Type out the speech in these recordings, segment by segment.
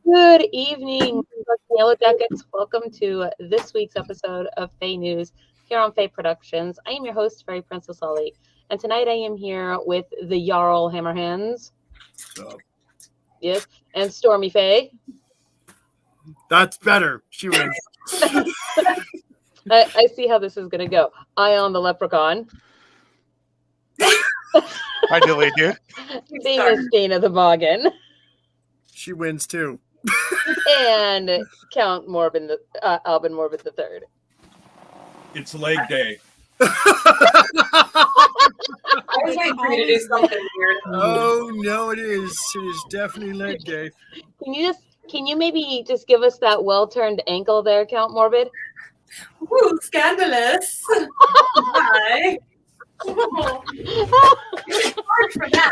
Good evening, Yellow Jackets. Welcome to this week's episode of FAE News here on FAE Productions. I am your host, Fairy Princess Ollie, and tonight I am here with the Jarl Hammerhands. Yes, and Stormy Faye. That's better. She wins. I see how this is going to go. Ion the Leprechaun. Hi, Dilly, dude. Famous Dana the Boggin. She wins too. And Count Morbin, Albin Morbid the Third. It's leg day. I was waiting for you to do something weird. Oh no, it is. It is definitely leg day. Can you maybe just give us that well-turned ankle there, Count Morbid? Ooh, scandalous. Hi.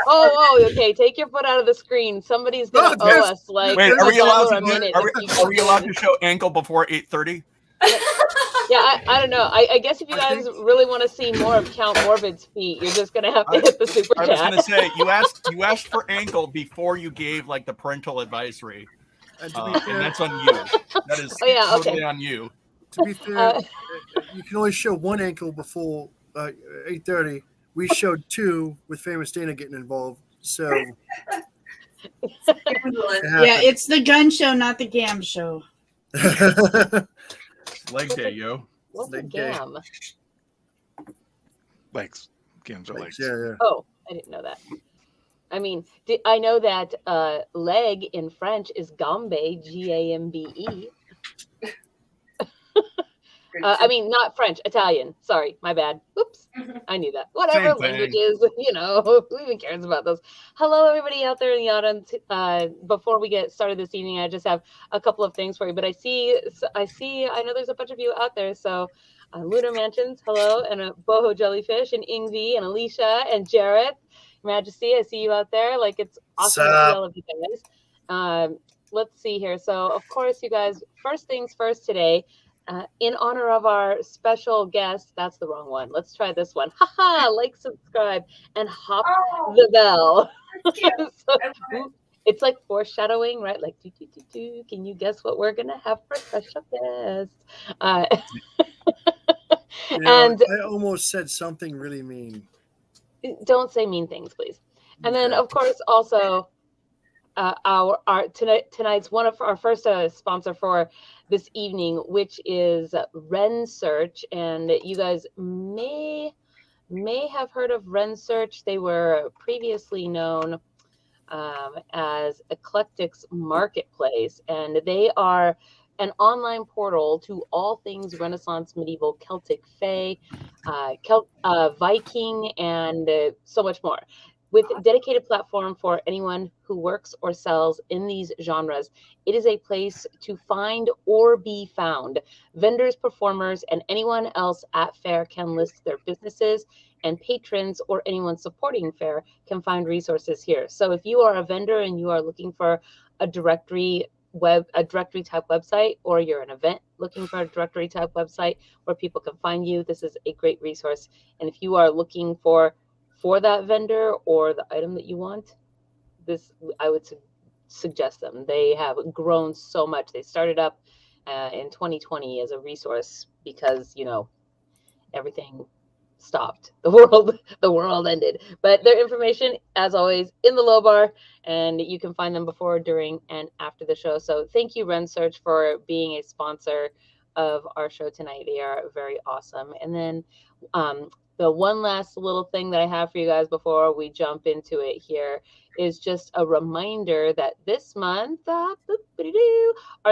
Oh, okay. Take your foot out of the screen. Somebody's gonna owe us like. Wait, are we $1 allowed to show ankle before 8:30? Yeah, I don't know. I guess if you guys really want to see more of Count Morbid's feet, you're just gonna have to hit the super chat. I was gonna say you asked for ankle before you gave like the parental advisory, and that's on you. That is totally on you. To be fair, you can only show one ankle before 8:30. We showed two with Famous Dana getting involved. So it's the gun show, not the gam show. Leg day, yo. What's a gam? Legs. Gams are legs. Yeah. Oh, I didn't know that. I mean, I know that leg in French is gambe, Gambe. I mean, not French, Italian. Sorry, my bad. Oops, I knew that. Whatever languages, who even cares about those? Hello, everybody out there in the audience. Before we get started this evening, I just have a couple of things for you. But I know there's a bunch of you out there. So, Lunar Mansions, hello, and Boho Jellyfish, and Ingvi, and Alicia, and Jarrett, Majesty. I see you out there. Like, it's awesome to see all of you guys. Let's see here. So, of course, you guys. First things first today. In honor of our special guest, that's the wrong one. Let's try this one. Haha, like, subscribe, and hop the bell. So, it's like foreshadowing, right? Like, can you guess what we're going to have for special guest? I almost said something really mean. Don't say mean things, please. And then, of course, also, tonight's one of our first sponsor for this evening, which is RennSearch, and you guys may have heard of RennSearch. They were previously known as Eclectic's Marketplace, and they are an online portal to all things Renaissance, medieval, Celtic, Fae, Viking, and so much more. With a dedicated platform for anyone who works or sells in these genres, it is a place to find or be found. Vendors, performers, and anyone else at FAIR can list their businesses, and patrons or anyone supporting FAIR can find resources here. So if you are a vendor and you are looking for a directory type website, or you're an event looking for a directory type website where people can find you, this is a great resource. And if you are looking for that vendor or the item that you want, I would suggest them. They have grown so much. They started up in 2020 as a resource because everything stopped. The world ended. But their information, as always, in the low bar, and you can find them before, during, and after the show. So thank you, RennSearch, for being a sponsor of our show tonight. They are very awesome. And then the one last little thing that I have for you guys before we jump into it here is just a reminder that this month, our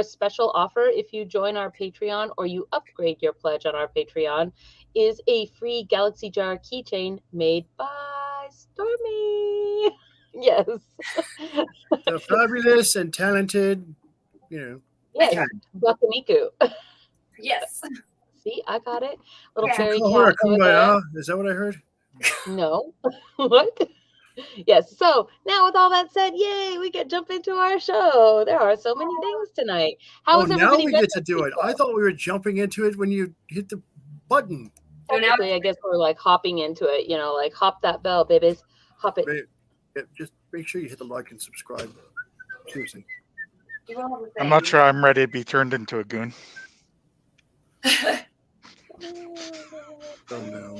special offer, if you join our Patreon or you upgrade your pledge on our Patreon, is a free Galaxy Jar keychain made by Stormy. Yes. So fabulous and talented, Yes, Bakamiku. Yes. See, I got it. Little fairy cat. over Is that what I heard? No. What? Yes. So now with all that said, yay, we can jump into our show. There are so many things tonight. How is everybody? Now we get to do it. I thought we were jumping into it when you hit the button. Technically, I guess we're like hopping into it, like hop that bell, babies. Hop it. Yeah, just make sure you hit the like and subscribe. Seriously. I'm not sure I'm ready to be turned into a goon. Oh no.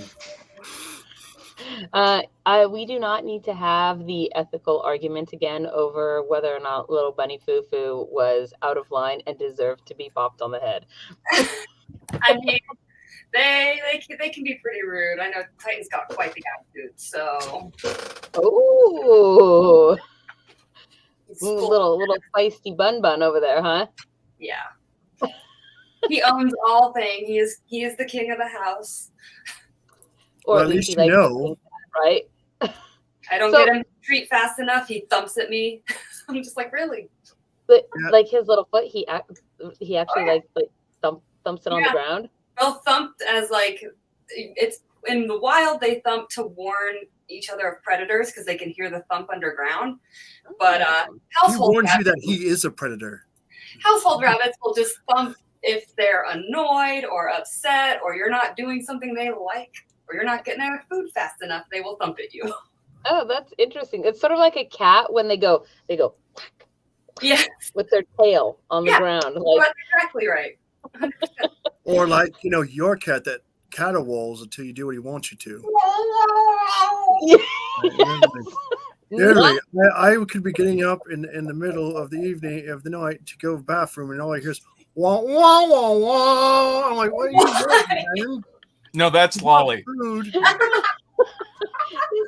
We do not need to have the ethical argument again over whether or not little bunny Foo-Foo was out of line and deserved to be bopped on the head. I mean, they can be pretty rude. I know Titan's got quite the attitude, so. Ooh. Little feisty bun over there, huh? Yeah. He owns all things. He is the king of the house. Or Well, at least you he likes know. right? I don't get him to treat fast enough. He thumps at me. I'm just like, really? But like his little foot, he actually like thumps it on the ground. Well, thumped as like it's in the wild. They thump to warn each other of predators because they can hear the thump underground. But he warns you that he is a predator. Household rabbits will just thump if they're annoyed or upset, or you're not doing something they like, or you're not getting their food fast enough. They will thump at you. Oh, that's interesting. It's sort of like a cat when they go whack, yes, with their tail on the ground. Like, that's exactly right. Or like, your cat that caterwauls until you do what he wants you to. Literally, I could be getting up in the middle of the evening, of the night, to go to the bathroom, and all I hear is wah wah wah wah. I'm like, what are you doing, man? No, that's Lolly. He's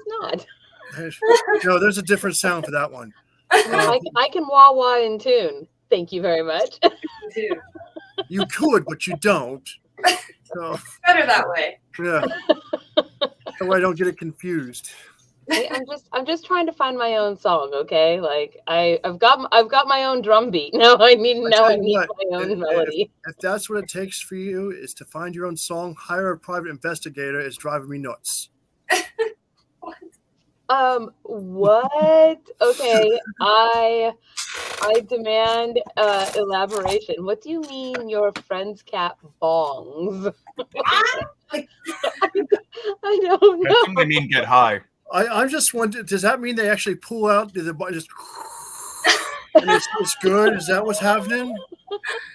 not. No, there's a different sound for that one. I can wah wah in tune. Thank you very much. You could, but you don't. So, better that way. Yeah. So I don't get it confused. I'm just trying to find my own song, okay? Like I've got my own drum beat. Now I need my own melody. If that's what it takes for you is to find your own song, hire a private investigator. It's driving me nuts. What? Okay, I demand elaboration. What do you mean your friend's cat bongs? I don't know. I think they mean get high. I'm just wondering, does that mean they actually pull out the just and it's good? Is that what's happening?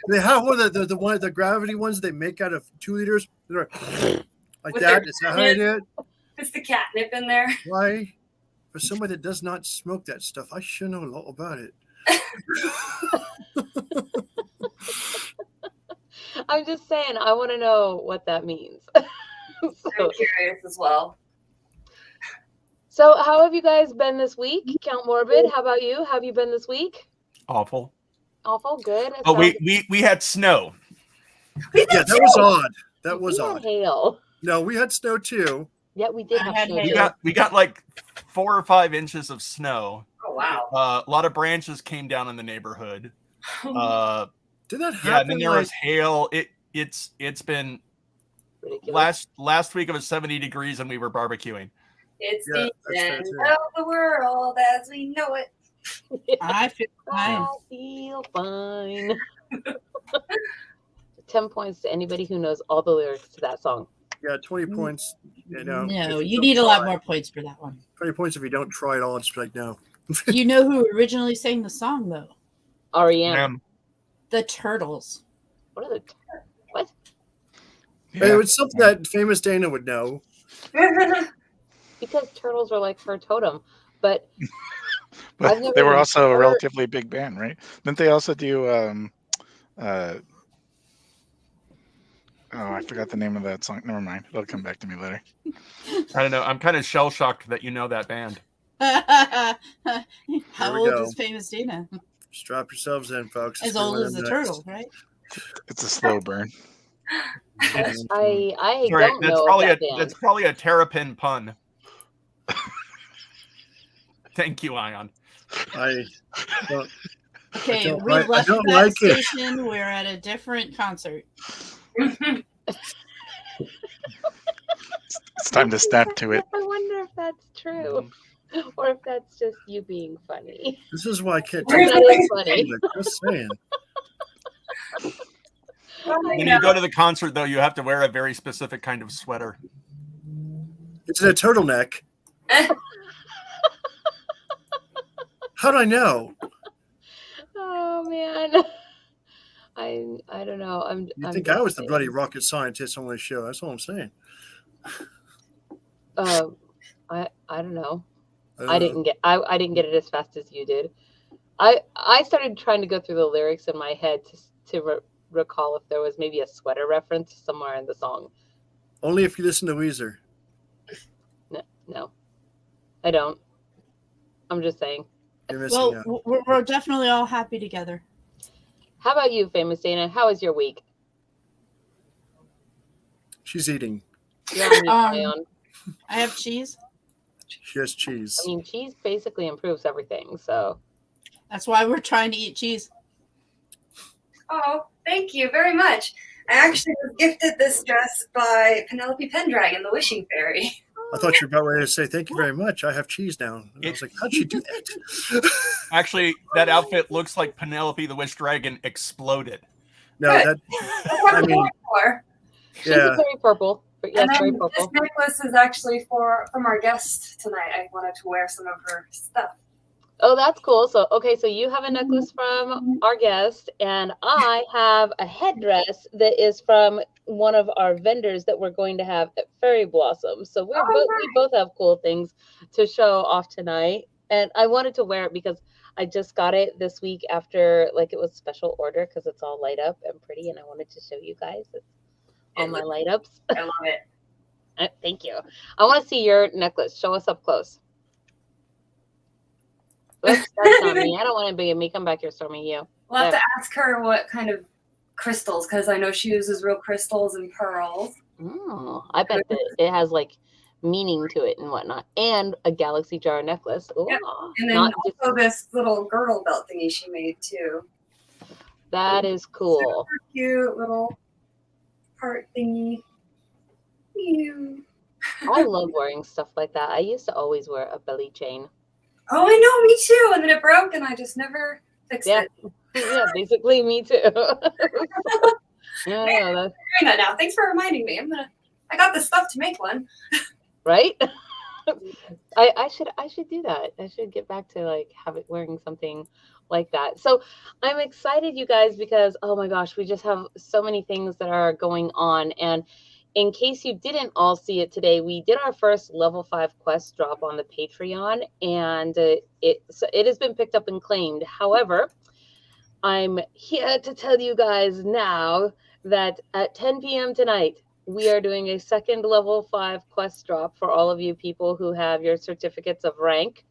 They have one of the gravity ones they make out of 2 liters. They're like that. Is that how they did? It's the catnip in there. Why? For somebody that does not smoke that stuff, I should know a lot about it. I'm just saying, I want to know what that means. I'm curious as well. So how have you guys been this week? Count Morbid, how about you? How have you been this week? Awful. Awful, good. Oh, we had snow. Yeah, that was odd. That was odd. Hail. No, we had snow too. Yeah, we did have snow. We got like 4 or 5 inches of snow. Oh wow. A lot of branches came down in the neighborhood. Did that happen? Yeah, and then there was hail. It's been ridiculous. Last week it was 70 degrees and we were barbecuing. It's the end of the world as we know it. I feel fine. I feel fine. 10 points to anybody who knows all the lyrics to that song. Yeah, 20 points. No, you need a lot more points for that one. 20 points if you don't try it all. It's like, no. You know who originally sang the song, though? R.E.M. The Turtles. What are the what? Yeah. It was something that famous Dana would know. Because turtles are like her totem, but they were also a relatively big band, right? Didn't they also do oh, I forgot the name of that song. Never mind. It'll come back to me later. I don't know. I'm kind of shell-shocked that you know that band. How old is famous Dana? Strap yourselves in, folks. As old as the turtle, right? It's a slow burn. I don't know that's probably a terrapin pun. Thank you, Ion. I don't. Okay, we left that station. We're at a different concert. It's time to snap to it. I wonder if that's true, or if that's just you being funny. This is why I can't. That is funny. Just saying. When you go to the concert, though, you have to wear a very specific kind of sweater. It's a turtleneck. How do I know? Oh man. man. I don't know. You think I was the bloody rocket scientist on this show? That's all I'm saying. I don't know. I didn't get it as fast as you did. I started trying to go through the lyrics in my head to recall if there was maybe a sweater reference somewhere in the song. Only if you listen to Weezer. No, I don't. I'm just saying. You're missing out. We're definitely all happy together. How about you, Famous Dana? How was your week? She's eating. You're on mute, Leon. I have cheese. She has cheese. I mean, cheese basically improves everything, so. That's why we're trying to eat cheese. Oh, thank you very much. I actually was gifted this dress by Penelope Pendragon, the wishing fairy. I thought you were about ready to say thank you very much. I have cheese now. And I was like, how'd she do that? Actually, that outfit looks like Penelope the Wish Dragon exploded. No, that I mean, she's very purple. But yes, very purple. This necklace is actually from our guest tonight. I wanted to wear some of her stuff. Oh, that's cool. So, okay, so you have a necklace from our guest, and I have a headdress that is from one of our vendors that we're going to have at Fairy Blossom. So we both have cool things to show off tonight. And I wanted to wear it because I just got it this week after, like, it was special order because it's all light up and pretty, and I wanted to show you guys all my light ups. I love it. Thank you. I want to see your necklace. Show us up close. Oops, that's not me. I don't want to me. Come back here, Stormy. You. We'll have to ask her what kind of crystals, because I know she uses real crystals and pearls. Oh, I bet that it has like meaning to it and whatnot, and a galaxy jar necklace. Ooh, yeah. And then also this little girdle belt thingy she made too. That is cool. Super cute little heart thingy. Ew. I love wearing stuff like that. I used to always wear a belly chain. Oh, I know, me too. And then it broke, and I just never fixed it. Yeah, basically, me too. Yeah, that's doing that now. Thanks for reminding me. I got the stuff to make one. Right? I should do that. I should get back to wearing something like that. So I'm excited, you guys, because oh my gosh, we just have so many things that are going on. And in case you didn't all see it today, we did our first level 5 quest drop on the Patreon, and it has been picked up and claimed. However, I'm here to tell you guys now that at 10 p.m. tonight, we are doing a second level 5 quest drop for all of you people who have your certificates of rank.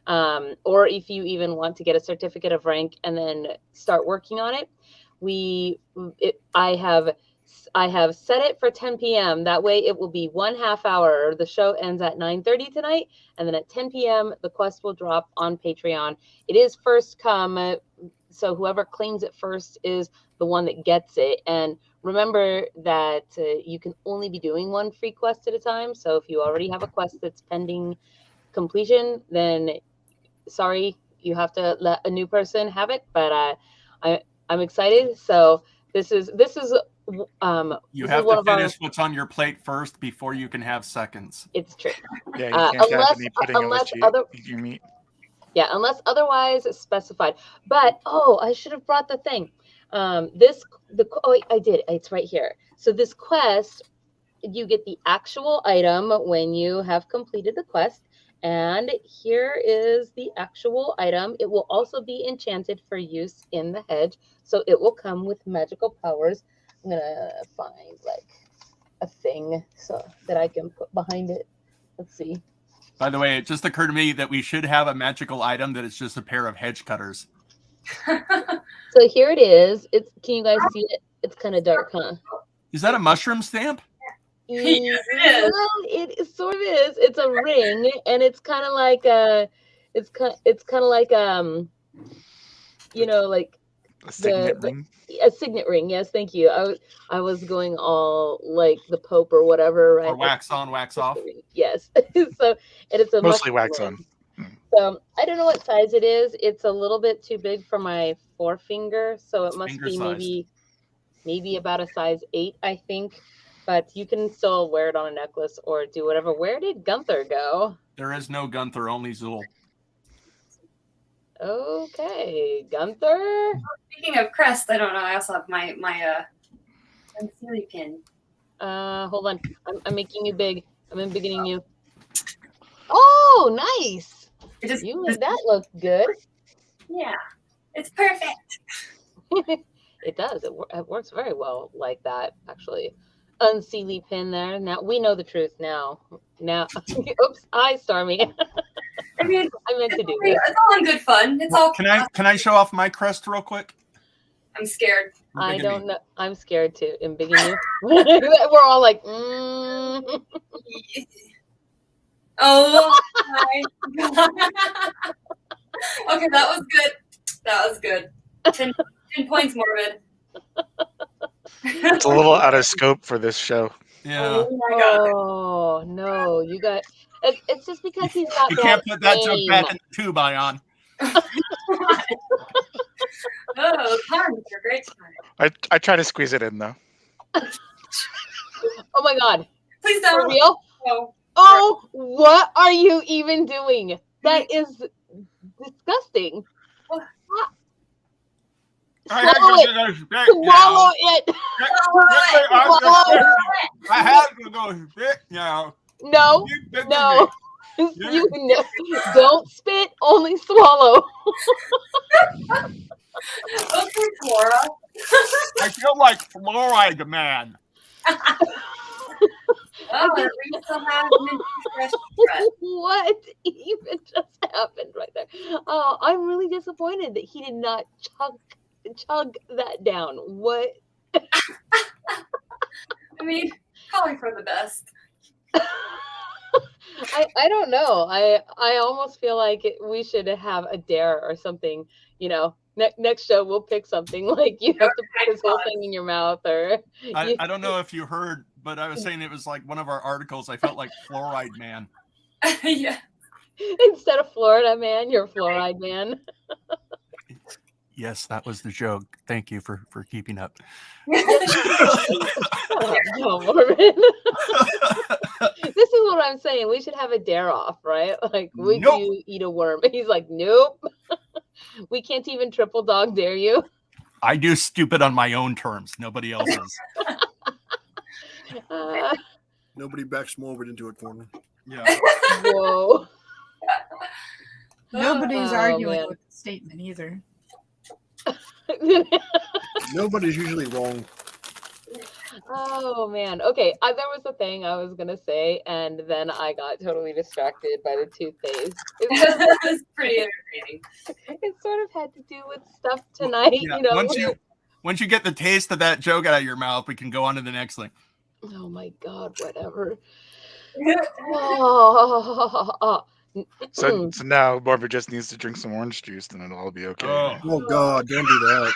Or if you even want to get a certificate of rank and then start working on it, I have set it for 10 p.m. That way it will be 1/2 hour. The show ends at 9:30 tonight, and then at 10 p.m. the quest will drop on Patreon. It is first come, so whoever claims it first is the one that gets it. And remember that you can only be doing one free quest at a time. So if you already have a quest that's pending completion, then sorry, you have to let a new person have it. But I'm excited. So this is you have to finish what's on your plate first before you can have seconds. It's true. Yeah, you can't have any pudding unless you meet. Yeah, unless otherwise specified. But I should have brought the thing. I did. It's right here. So this quest, you get the actual item when you have completed the quest. And here is the actual item. It will also be enchanted for use in the hedge. So it will come with magical powers. I'm going to find a thing so that I can put behind it. Let's see. By the way, it just occurred to me that we should have a magical item that is just a pair of hedge cutters. So here it is. Can you guys see it? It's kind of dark, huh? Is that a mushroom stamp? Yes, it is. It sort of is. It's a ring, and it's kind of like a signet ring. A signet ring. Yes, thank you. I was going all like the Pope or whatever, right? Or wax on, wax off. Yes. So it's a mostly wax on. So I don't know what size it is. It's a little bit too big for my forefinger, so it must be maybe about a size 8, I think. But you can still wear it on a necklace or do whatever. Where did Gunther go? There is no Gunther, only Zool. Okay, Gunther. Speaking of crest, I don't know. I also have my concealing pin. Hold on. I'm making you big. I'm beginning you. Oh, nice. You made that look good. Yeah, it's perfect. It does. It works very well like that, actually. Unsealy pin there. Now we know the truth. Now, oops, hi, Stormy. I mean, I meant to do this. It's all in good fun. It's all. Can I show off my crest real quick? I'm scared. I don't know. I'm scared too. In beginning, we're all like, Oh my god. Okay, that was good. That was good. 10 points, Morbid. It's a little out of scope for this show. Yeah. Oh my god. Oh no, you got. It's just because he's not. You can't put that joke back in the tube, Ion. Oh, puns are great times. I try to squeeze it in though. Oh my god. Please don't. For real? No. Oh, what are you even doing? That is disgusting. Swallow it. Swallow it. I have to go spit now. No. No. You don't spit, only swallow. Okay, Cora. I feel like fluoride man. Oh, at least I'll have fresh. What even just happened right there? Oh, I'm really disappointed that he did not chug that down. What? I mean, probably for the best. I don't know. I almost feel like we should have a dare or something. You know, next show we'll pick something like you have to put this whole thing in your mouth, or I don't know if you heard, but I was saying it was like one of our articles. I felt like fluoride man. Yeah. Instead of Florida man, you're fluoride man. Yes, that was the joke. Thank you for keeping up. Oh, Mormon. This is what I'm saying. We should have a dare off, right? Like, would you eat a worm? He's like, nope. We can't even triple dog dare you. I do stupid on my own terms. Nobody else's. Nobody backs Morbid into a corner. Yeah. Whoa. Nobody's arguing with the statement either. Nobody's usually wrong. Oh man. Okay. There was a thing I was gonna say, and then I got totally distracted by the toothpaste. It was pretty entertaining. It sort of had to do with stuff tonight. Yeah, you know. Once you get the taste of that joke out of your mouth, we can go on to the next thing. Oh my god. Whatever. So now Barbara just needs to drink some orange juice, and it'll all be okay. Oh god, don't do that.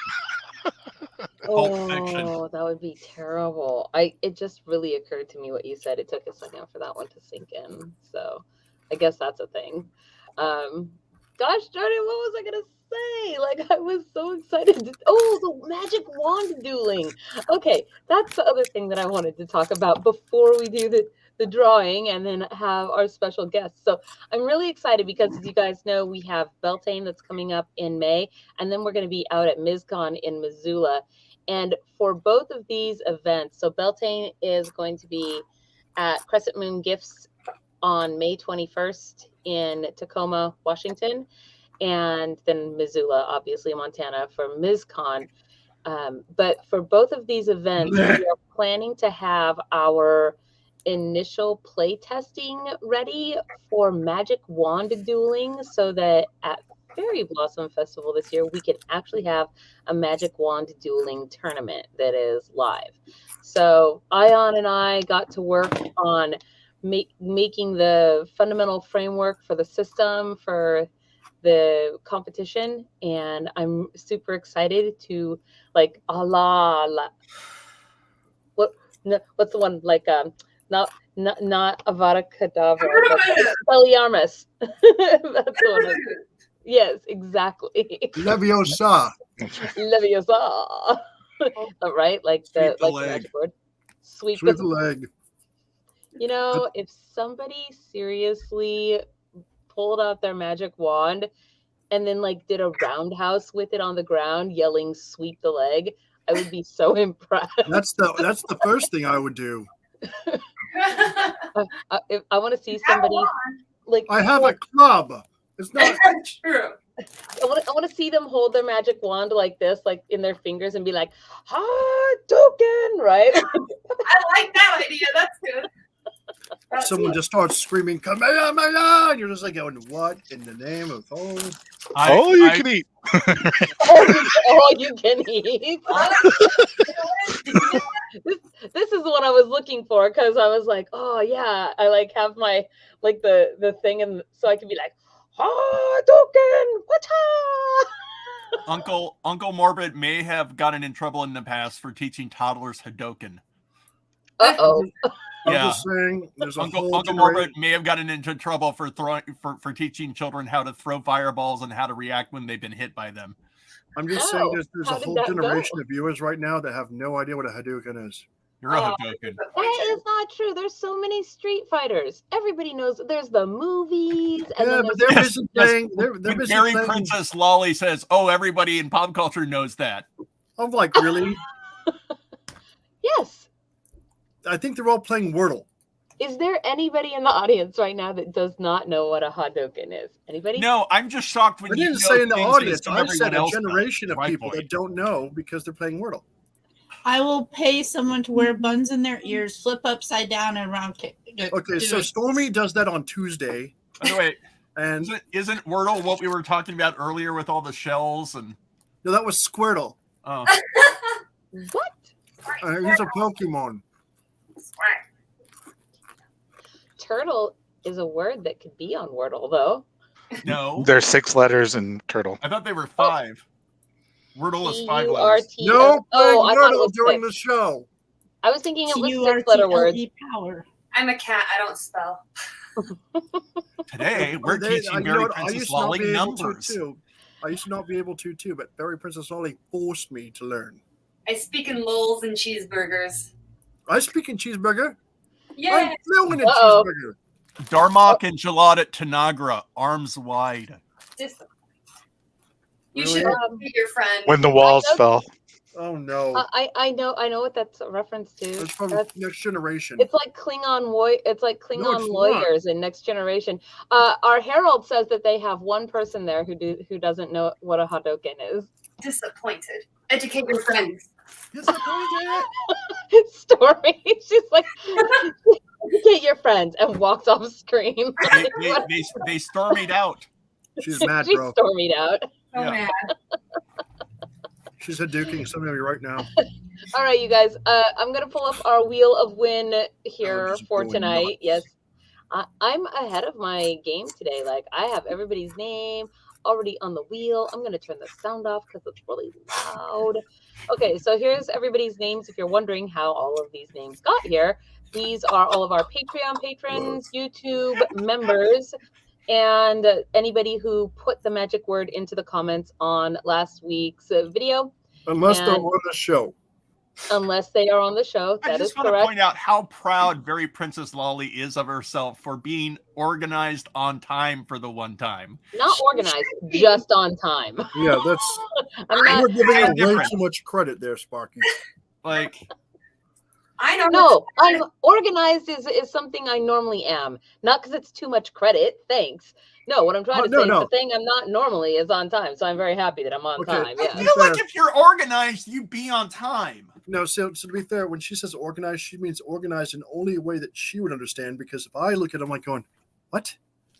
Oh, that would be terrible. It just really occurred to me what you said. It took a second for that one to sink in. So I guess that's a thing. Gosh darn it, what was I gonna say? Like, I was so excited. The magic wand dueling. Okay, that's the other thing that I wanted to talk about before we do the drawing and then have our special guests. So I'm really excited because, as you guys know, we have Beltane that's coming up in May, and then we're going to be out at MizCon in Missoula. And for both of these events, so Beltane is going to be at Crescent Moon Gifts on May 21st in Tacoma, Washington, and then Missoula, obviously Montana, for MizCon. But for both of these events, we are planning to have our initial play testing ready for magic wand dueling, so that at Fairy Blossom Festival this year we can actually have a magic wand dueling tournament that is live. So Ion and I got to work on making the fundamental framework for the system for the competition, and I'm super excited to what's the one like not Avada Kedavra, Expelliarmus. That's the one. Yes, exactly. Leviosa. Leviosa. Right? Like the magic word. Sweep the leg. You know, if somebody seriously pulled out their magic wand and then like did a roundhouse with it on the ground, yelling "sweep the leg," I would be so impressed. That's the first thing I would do. If I want to see somebody like I have a club. It's not true. I want to see them hold their magic wand like this, like in their fingers, and be like, "Hadouken!" Right? I like that idea. That's good. Someone just starts screaming, "Kamehameha!" And you're just like going, "What in the name of all you can eat?" all you can eat. This is what I was looking for, because I was like, oh yeah, I like have my like the thing, and so I can be like, Hadouken, wata. Uncle Morbid may have gotten in trouble in the past for teaching toddlers Hadouken. Uh-oh. I'm Yeah, just saying, there's a Uncle whole Morbid may have gotten into trouble for teaching children how to throw fireballs and how to react when they've been hit by them. I'm just saying, there's how a did whole that generation go? of viewers right now that have no idea what a Hadouken is. You're a Hadouken. That is not true. There's so many Street Fighters. Everybody knows. There's the movies. And Yeah, then but there's they're busy playing. They're When busy Mary playing. Princess Lolly says, "Oh, everybody in pop culture knows that." I'm like, really? yes. I think they're all playing Wordle. Is there anybody in the audience right now that does not know what a Hadouken is? Anybody? No, I'm just shocked when I you didn't know say in the things that audience. assume I everyone said a else does. generation of My people point. that don't know because they're playing Wordle. I will pay someone to wear buns in their ears, flip upside down, and round kick. Okay, so Stormy does that on Tuesday. By the way, And isn't Wordle what we were talking about earlier with all the shells and? no, that was Squirtle. Oh, What? He's a Pokemon. Turtle is a word that could be on Wordle, though. no, There's 6 letters in turtle. I thought they were 5. Wordle is 5 letters. T-U-R-T-L. No, Oh, I thought it Wordle was during 6. the show. I was thinking it was 6-letter words. Power. I'm a cat. I don't spell. Today we're teaching Mary Princess Lolly numbers. I used to not be able to too, but Mary Princess Lolly forced me to learn. I speak in lols and cheeseburgers. I speak in cheeseburger. Yeah. I'm fluent in Uh-oh. cheeseburger. Darmok and Gelada Tanagra, arms wide. You Really? should be your friend. When the walls fell. Oh no. I know what that's a reference to. It's from That's- Next Generation. It's like Klingon it's like Klingon it's lawyers in Next Generation. Our Herald says that they have one person there who doesn't know what a Hadouken is. Disappointed. Educate your friends. Stormy, she's like, get your friends, and walks off screen. They stormied out. She's mad, She bro. stormied out. Oh Yeah. man. She's Hadouking somebody right now. All right, you guys. I'm gonna pull up our Wheel of Win here just for going tonight. nuts. Yes, I'm ahead of my game today. Like I have everybody's name already on the wheel. I'm gonna turn the sound off because it's really loud. Okay, so here's everybody's names. If you're wondering how all of these names got here, these are all of our Patreon patrons, YouTube members, and anybody who put the magic word into the comments on last week's video. Unless they're And- on the show. Unless they are on the show, I that is just want to correct. point out how proud Very Princess Lolly is of herself for being organized on time for the one time. Not organized, just on time. Yeah, that's I'm not. you're giving her way different. too much credit there, Sparky. Like, I don't No, know. I'm organized is something I normally am. Not because it's too much credit. Thanks. No, what I'm trying to say is the thing I'm not normally is on time. So I'm very happy that I'm on Okay. time. I Yeah. feel like if you're organized, you be on time. No, so to be fair, when she says organized, she means organized in only a way that she would understand. Because if I look at it, I'm like going, "What?"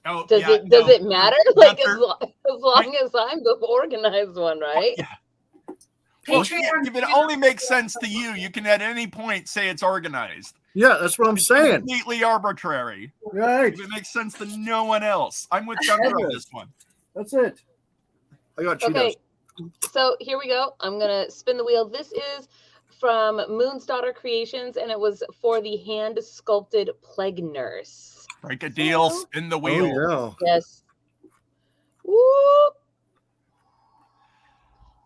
Oh, Does yeah, it does no. it matter? Like as Gunther. long as I'm the organized one, right? Yeah. Well, Patreon. if it only makes sense to you, you can at any point say it's organized. Yeah, that's what I'm saying. Completely arbitrary. Right. If it makes sense to no one else. I'm with Gunther on this one. That's it. I got Cheetos. Okay. So here we go. I'm gonna spin the wheel. This is from Moon's Daughter Creations, and it was for the hand sculpted plague nurse. Break a deal, spin the wheel. Oh, Yes. Whoop.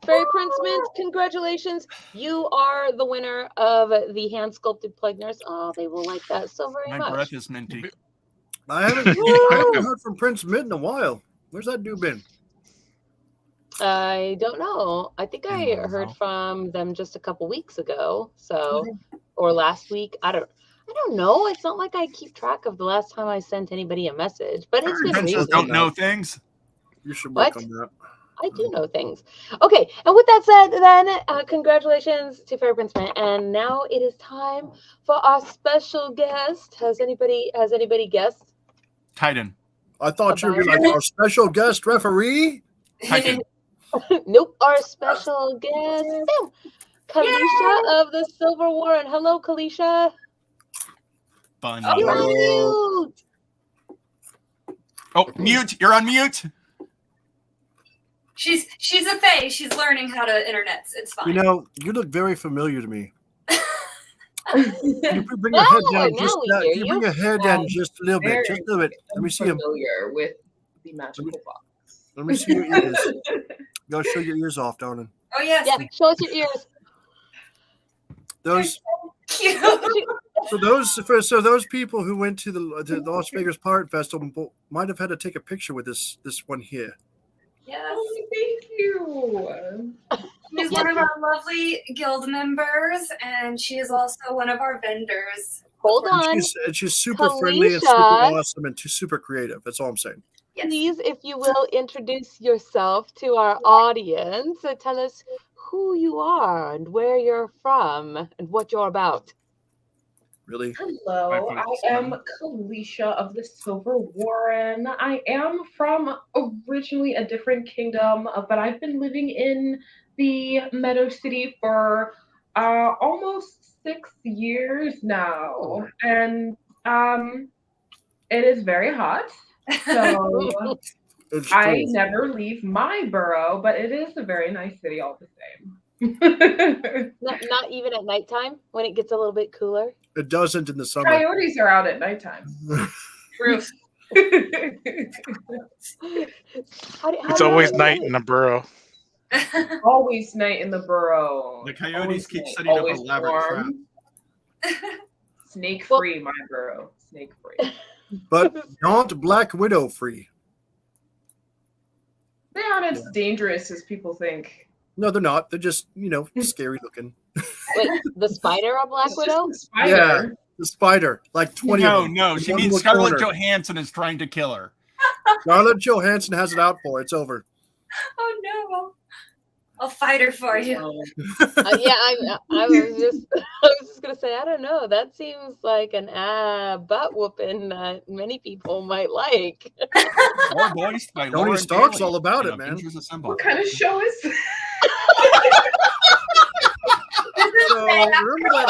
Fairy Prince Mint, congratulations. You are the winner of the hand sculpted plague nurse. Oh, they will like that so very My much. breath is minty. I haven't heard from Prince Mid in a while. Where's that dude been? I don't know. I think I heard from them just a couple weeks ago. So, or last week. I don't know. It's not like I keep track of the last time I sent anybody a message, but it's been recent. Don't know things. You should work on that. I do know things. Okay, and with that said, then congratulations to Fairy Prince Man. And now it is time for our special guest. Has anybody guessed? Titan. I thought you were like our special guest referee. Titan. Nope, our special guest, Kalisha of the Silver Warren. Hello, Kalisha. Funny. You're on mute. Oh, mute. You're on mute. She's a FAE. She's learning how to internets. It's fine. You know, you look very familiar to me. You bring your head down just you bring your head down just a little bit. Just a little bit. Let me see him. Familiar with the magical box. Let me see your ears. Go show your ears off, darling. Oh yes. Yeah, show us your ears. Those. Cute. So those people who went to the Las Vegas Pirate Festival might have had to take a picture with this one here. Yes. Oh, thank you. She's one of our lovely guild members, and she is also one of our vendors. Hold on. She's super friendly and super awesome and super creative. That's all I'm saying. Yes. Please, if you will, introduce yourself to our audience. Tell us who you are and where you're from and what you're about. Really? Hello, I am Kalisha of the Silver Warren. I am from originally a different kingdom, but I've been living in the Meadow City for almost 6 years now, and it is very hot. So I never leave my borough, but it is a very nice city all the same. Not even at nighttime when it gets a little bit cooler. It doesn't in the summer. Coyotes are out at nighttime. True. It's always night in the burrow. Always night in the burrow. The coyotes keep setting up elaborate traps. Snake free, my burrow. Snake free. But not Black Widow free. They aren't as dangerous as people think. No, they're not. They're just, scary looking. Wait, the spider or Black Widow? Yeah, the spider. Like 20 of them. No, she means Scarlett Johansson is trying to kill her. Scarlett Johansson has it out for her. It's over. Oh no. I'll fight her for you. I was just gonna say, I don't know. That seems like an butt whooping that many people might like. More voiced by Tony Stark's all about it, man. What kind of show is this? So remember that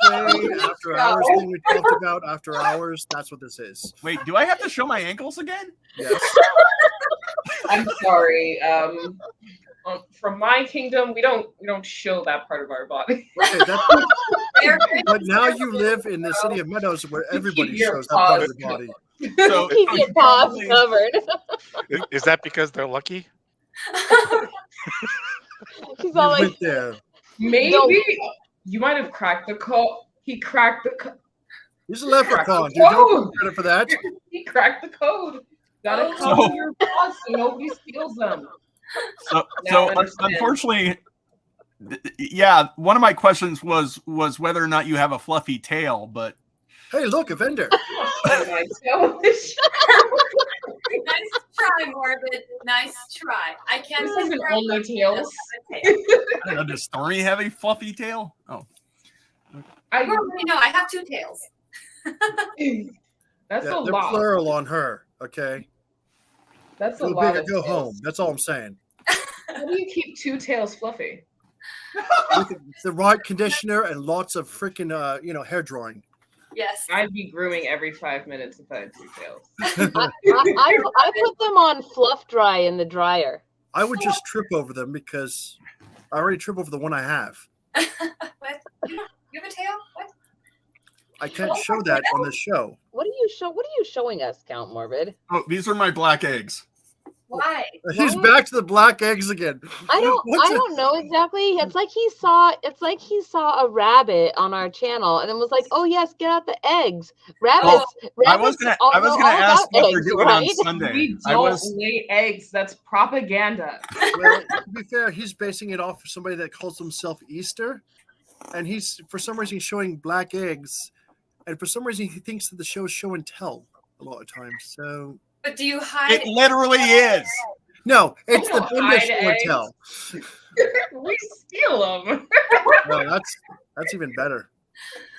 whole thing after hours thing we talked about after hours? That's what this is. Wait, do I have to show my ankles again? Yes. I'm sorry. From my kingdom, we don't show that part of our body. Okay, but now you live in the city of Meadows where everybody shows that part of the body. So keep your paws covered. Is that because they're lucky? She's all like, there. Maybe you might have cracked the code. He cracked the code. He's a leprechaun, dude. Don't give credit for that. He cracked the code. Gotta cover your paws so nobody steals them. So unfortunately, yeah, one of my questions was whether or not you have a fluffy tail, but hey, look, a vendor. Nice try, Morbid. Nice try. I can't say only tails. I don't know, does Stormy have a fluffy tail? Oh, no, I have 2 tails. That's a they're lot. Plural on her. Okay. That's a go lot. Big or go home. That's all I'm saying. How do you keep 2 tails fluffy? With the right conditioner and lots of freaking hair drawing. Yes. I'd be grooming every 5 minutes if I had 2 tails. I put them on fluff dry in the dryer. I would just trip over them because I already trip over the one I have. What? You have a tail? What? I can't show that on the show. What are you showing us, Count Morbid? Oh, these are my black eggs. Why? He's back to the black eggs again. I don't know exactly. It's like he saw a rabbit on our channel and then was like, "Oh yes, get out the eggs." Rabbits. I was gonna ask what they're doing on Sunday. We don't lay eggs. That's propaganda. Well, to be fair, he's basing it off of somebody that calls himself Easter, and he's for some reason he's showing black eggs, and for some reason he thinks that the show is show and tell a lot of times. So. But do you hide? It literally is. No, it's the Bimba show and tell. We steal them. No, that's even better.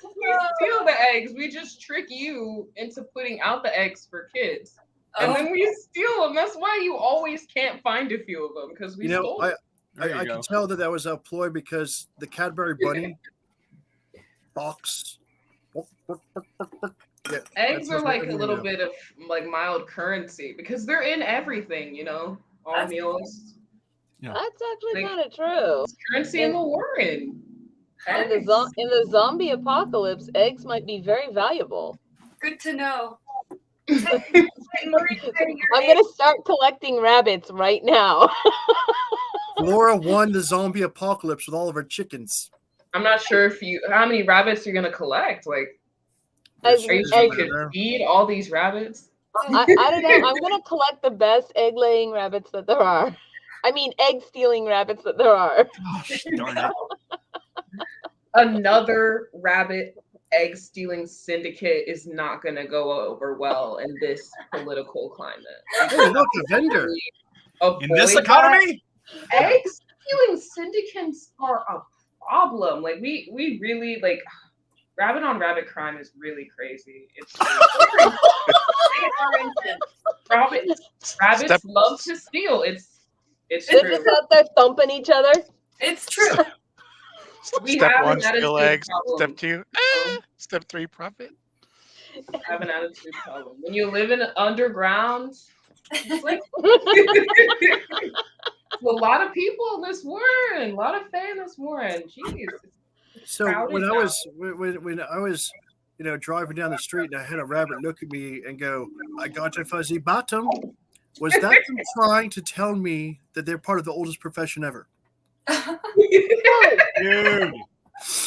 We steal the eggs. We just trick you into putting out the eggs for kids, and then we steal them. That's why you always can't find a few of them because we stole them. I can tell that was a ploy because the Cadbury bunny box. Yeah, eggs are like a little bit of like mild currency because they're in everything, all meals. Yeah. That's actually kind of true. It's currency in the Warren. In the zombie apocalypse, eggs might be very valuable. Good to know. I'm gonna start collecting rabbits right now. Laura won the zombie apocalypse with all of her chickens. I'm not sure how many rabbits you're gonna collect. Like, are you sure you could feed all these rabbits? I don't know. I'm gonna collect the best egg-laying rabbits that there are. I mean, egg-stealing rabbits that there are. Gosh, darn it. Another rabbit egg-stealing syndicate is not gonna go over well in this political climate. Hey, look, a vendor. In this economy? Egg-stealing syndicates are a problem. Like, we really, like... Rabbit on rabbit crime is really crazy. It's rabbits love to steal. It's true. They're just out there thumping each other. It's true. Step 1, steal eggs. Step 2, step 3, profit. Have an attitude problem. When you live in underground, it's like a lot of people in this Warren, a lot of fans in this Warren. Jeez. So when I was driving down the street and I had a rabbit look at me and go, "I got a fuzzy bottom," was that them trying to tell me that they're part of the oldest profession ever? Dude.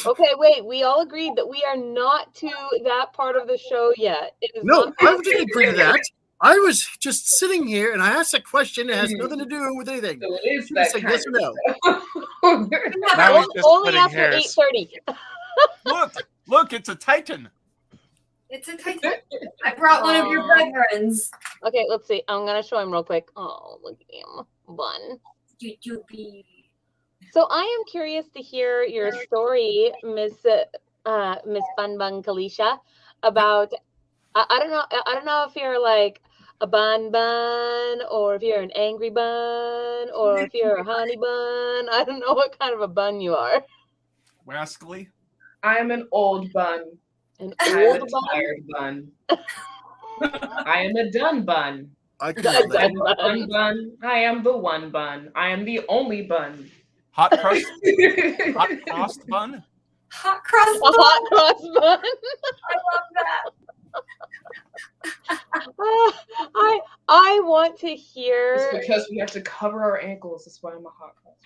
Okay, wait. We all agreed that we are not to that part of the show yet. No, I didn't agree to that. I was just sitting here and I asked a question that has nothing to do with anything. So it is that like, yes or no? Only after 8:30. Look, it's a Titan. It's a Titan. I brought one of your brethrens. Okay, let's see. I'm gonna show him real quick. Oh, look at him, Bun. So I am curious to hear your story, Miss Bun Bun Kalisha, about. I don't know if you're like a bun, or if you're an angry bun, or if you're a honey bun. I don't know what kind of a bun you are. Rascally. I am an old bun. An old old tired bun. I am a done bun. I am bun. I am the one bun. I am the only bun. Hot cross bun. Hot cross bun. Hot cross bun. I love that. I want to hear. It's because we have to cover our ankles. That's why I'm a hot cross.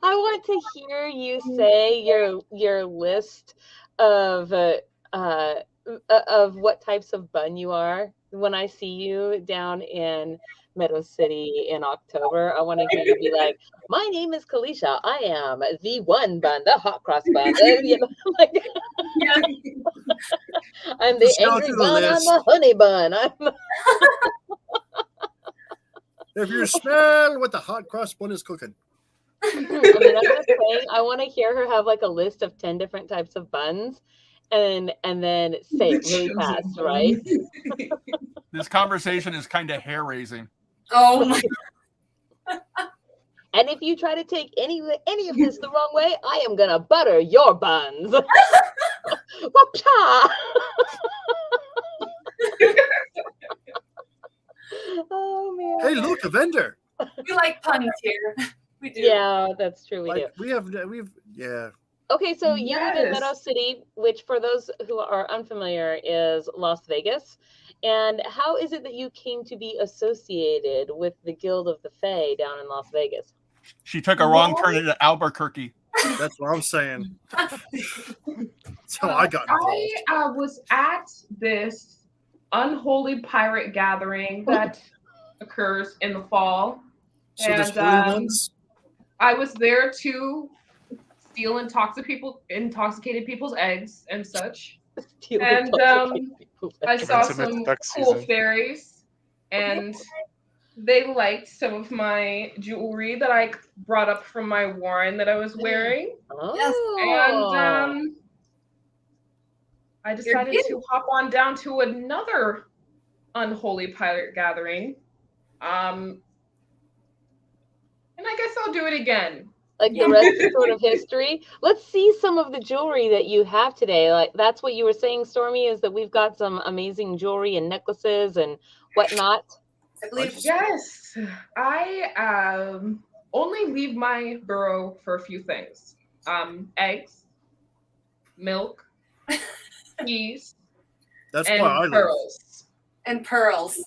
I want to hear you say your list of what types of bun you are when I see you down in Meadow City in October. I want to hear you be like, "My name is Kalisha. I am the one bun, the hot cross bun." I'm the angry bun. I'm the honey bun. If you smell what the hot cross bun is cooking. I'm just saying, I want to hear her have like a list of 10 different types of buns, and then say it really fast, right? This conversation is kind of hair raising. Oh my! And if you try to take any of this the wrong way, I am gonna butter your buns. Oh man! Hey, look, a vendor. We like puns here. We do. Yeah, that's true. We do. We've yeah. Okay, so you live in Meadow City, which for those who are unfamiliar is Las Vegas. And how is it that you came to be associated with the Guild of the Fae down in Las Vegas? She took a wrong turn into Albuquerque. That's what I'm saying. So I got involved. I was at this unholy pirate gathering that occurs in the fall. So and there's holy ones? I was there to steal intoxicated people's eggs and such. And I saw some cool fairies, and they liked some of my jewelry that I brought up from my warren that I was wearing. And I decided to hop on down to another unholy pirate gathering. And I guess I'll do it again. Like the rest is sort of history. Let's see some of the jewelry that you have today. Like that's what you were saying, Stormy, is that we've got some amazing jewelry and necklaces and whatnot. I believe yes. I only leave my burrow for a few things. Eggs, milk, peas, That's and why I live. pearls. And pearls.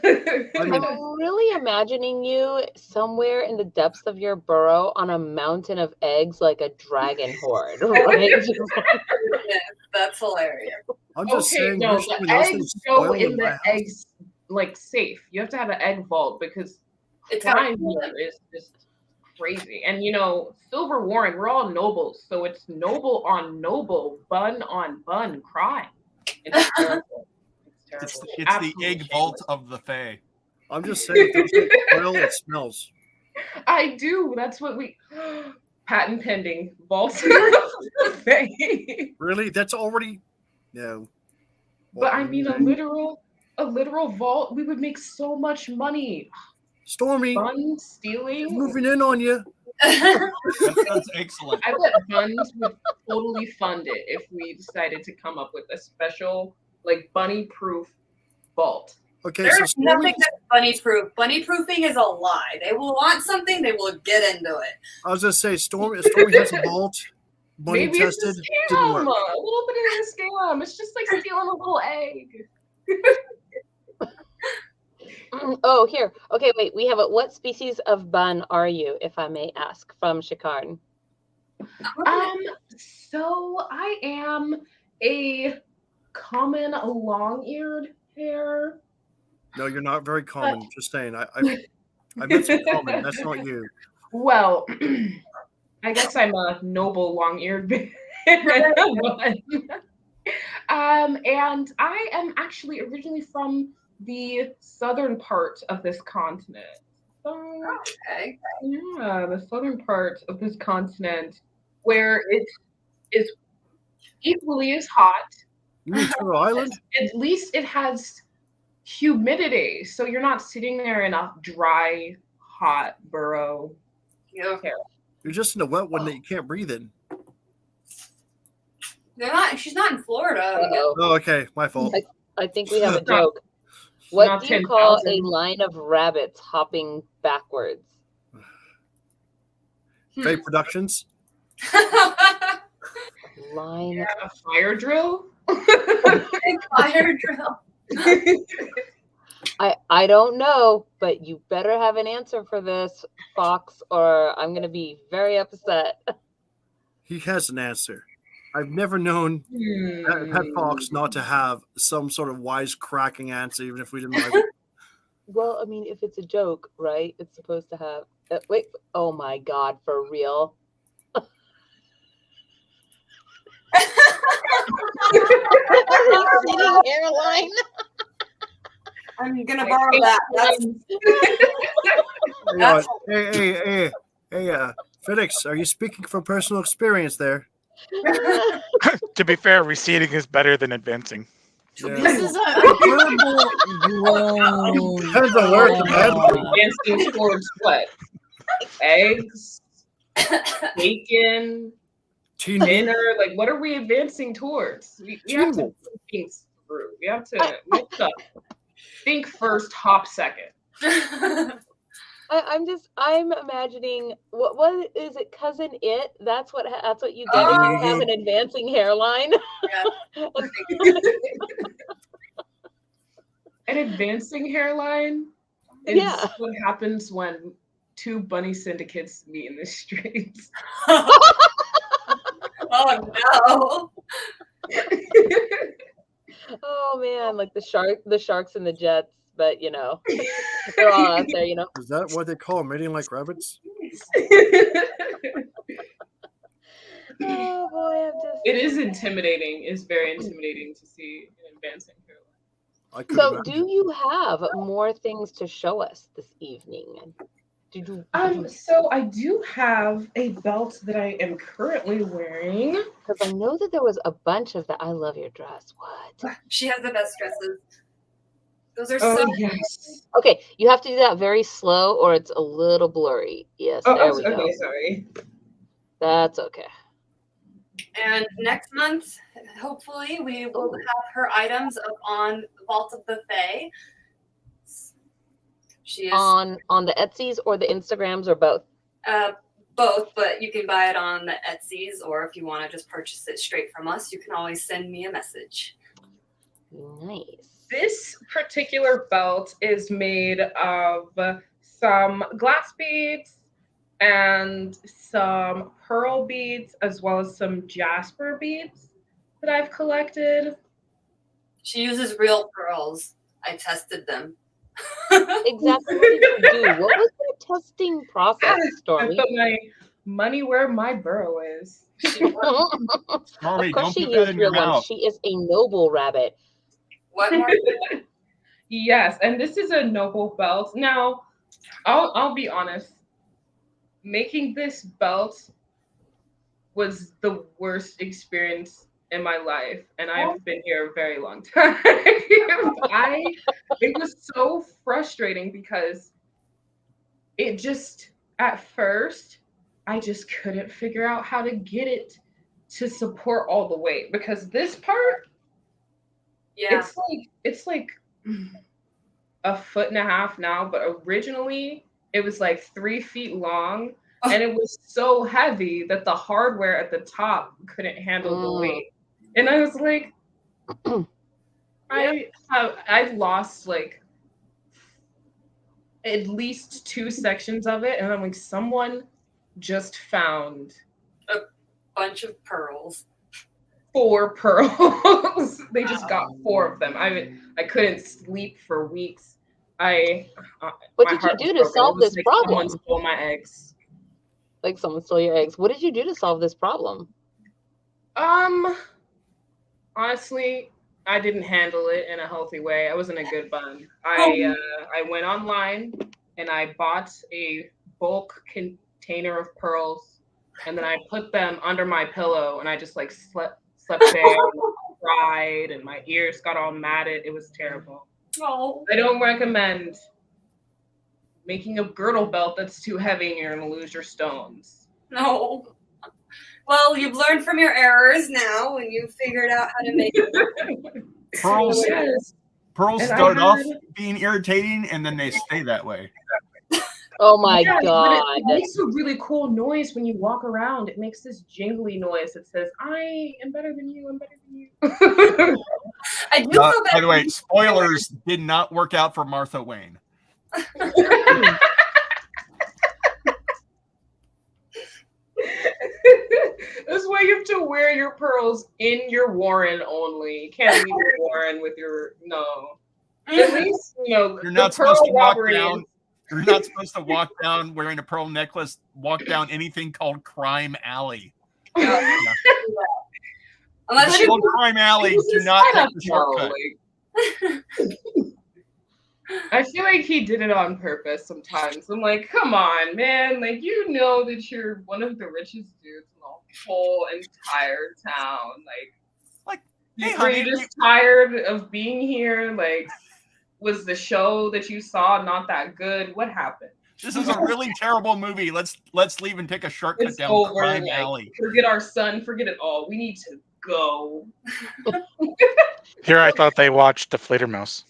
I'm really imagining you somewhere in the depths of your burrow on a mountain of eggs like a dragon horde, right? That's hilarious. I'm just saying, no, usually the those eggs things go spoil in my the house. eggs like safe. You have to have an egg vault because It's crime here is just crazy. And you know, Silver Warren, we're all nobles, so it's noble on noble, bun on bun crime. It's terrible. It's the egg vault of the Fae. I'm just saying, those things spoil, it smells. I do. That's what we patent pending vault. Really? That's already no. But I mean, a literal vault. We would make so much money. Stormy, Bun stealing. moving in on you. That's excellent. I bet Buns would totally fund it if we decided to come up with a special, like, bunny-proof vault. Okay, There's so Stormy, nothing that's bunny-proof. Bunny-proofing is a lie. They will want something, they will get into it. I was gonna say, Stormy has a vault. Bunny Maybe tested. it's a Didn't scam. work. A little bit of a scam. It's just like stealing a little egg. Oh, here. Okay, wait. We have a what species of bun are you, if I may ask, from Shikarn? So I am a common long-eared hare. No, you're not very common. Just saying. I meant some common. That's not you. Well, I guess I'm a noble long-eared bear. And I am actually originally from the southern part of this continent. So, Okay. yeah, the southern part of this continent where it is equally as hot. You mean Turtle Island? At least it has humidity, so you're not sitting there in a dry, hot burrow. Yeah. You're just in a wet one that you can't breathe in. She's not in Florida. Oh, okay. My fault. I think we have a joke. What Not do you call a 10,000. line of rabbits hopping backwards? Faye Productions. Line. A fire drill? Fire drill. I don't know, but you better have an answer for this, Fox, or I'm going to be very upset. He has an answer. I've never known Pet Fox not to have some sort of wise-cracking answer, even if we didn't like it. Well, I mean, if it's a joke, right? It's supposed to have. Wait. Oh my God, for real? Airline. I'm gonna borrow that. Hey, Felix, are you speaking from personal experience there? To be fair, receding is better than advancing. Yeah. This is a Depends on where it's at. Advancing towards what? Eggs? Bacon? Dinner? Like, what are we advancing towards? We have to think through. We have to mix up. Think first, hop second. I'm imagining what is it, Cousin It? That's what you get if you have an advancing hairline. Yeah. An advancing hairline is what happens when two bunny syndicates meet in the streets. Oh no. Oh man, like the sharks and the jets, but you know, they're all out there, you know. Is that what they call mating like rabbits? Oh boy, It is intimidating. It's very intimidating to see an advancing hairline. So, do you have more things to show us this evening? So I do have a belt that I am currently wearing. Because I know that there was a bunch of that. I love your dress. What? She has the best dresses. Those are so yes. Okay, you have to do that very slow or it's a little blurry. Yes, there we go. Okay, sorry. That's okay. And next month, hopefully, we will have her items up on Vault of the Fae. She is on the Etsy's or the Instagrams or both? Both, but you can buy it on the Etsy's, or if you want to just purchase it straight from us, you can always send me a message. Nice. This particular belt is made of some glass beads and some pearl beads, as well as some jasper beads that I've collected. She uses real pearls. I tested them. Exactly what did you do? What was the testing process, Stormy? I put my money where my burrow is. Stormy, of course don't she put that is in your real one. mouth. She is a noble rabbit. What more? Yes, and this is a noble belt. Now, I'll be honest. Making this belt was the worst experience in my life, and I've been here a very long time. It was so frustrating because it just, at first, I just couldn't figure out how to get it to support all the weight, because this part, it's like a foot and a half now, but originally it was like 3 feet long, and it was so heavy that the hardware at the top couldn't handle the weight. And I was like, I've lost like at least 2 sections of it, and I'm like, someone just found a bunch of pearls. 4 pearls. They just got 4 of them. I couldn't sleep for weeks. What did you do to solve this problem? Someone stole my eggs. Like someone stole your eggs. What did you do to solve this problem? Honestly, I didn't handle it in a healthy way. I wasn't a good bun. I went online and I bought a bulk container of pearls, and then I put them under my pillow, and I just like slept there, and cried, and my ears got all matted. It was terrible. Oh. I don't recommend making a girdle belt that's too heavy and you're gonna lose your stones. No. Well, you've learned from your errors now, and you've figured out how to make it. Pearls start off being irritating, and then they stay that way. Oh my God. It makes a really cool noise when you walk around. It makes this jingly noise that says, I am better than you, I'm better than you. I do feel by the way, spoilers did not work out for Martha Wayne. That's why you have to wear your pearls in your warren only. You can't leave your warren with your At least, you're not supposed to walk down. You're not supposed to walk down wearing a pearl necklace, walk down anything called Crime Alley. Unless you're called Crime Alley, do not take the shortcut. I feel like he did it on purpose sometimes. I'm like, come on, man. Like, you know that you're one of the richest dudes in the whole entire town. Like hey, were honey, you just tired of being here? Like, was the show that you saw not that good? What happened? This is a really terrible movie. Let's leave and take a shortcut down Crime Alley. Forget our son. Forget it all. We need to go. Here, I thought they watched the Fledermaus.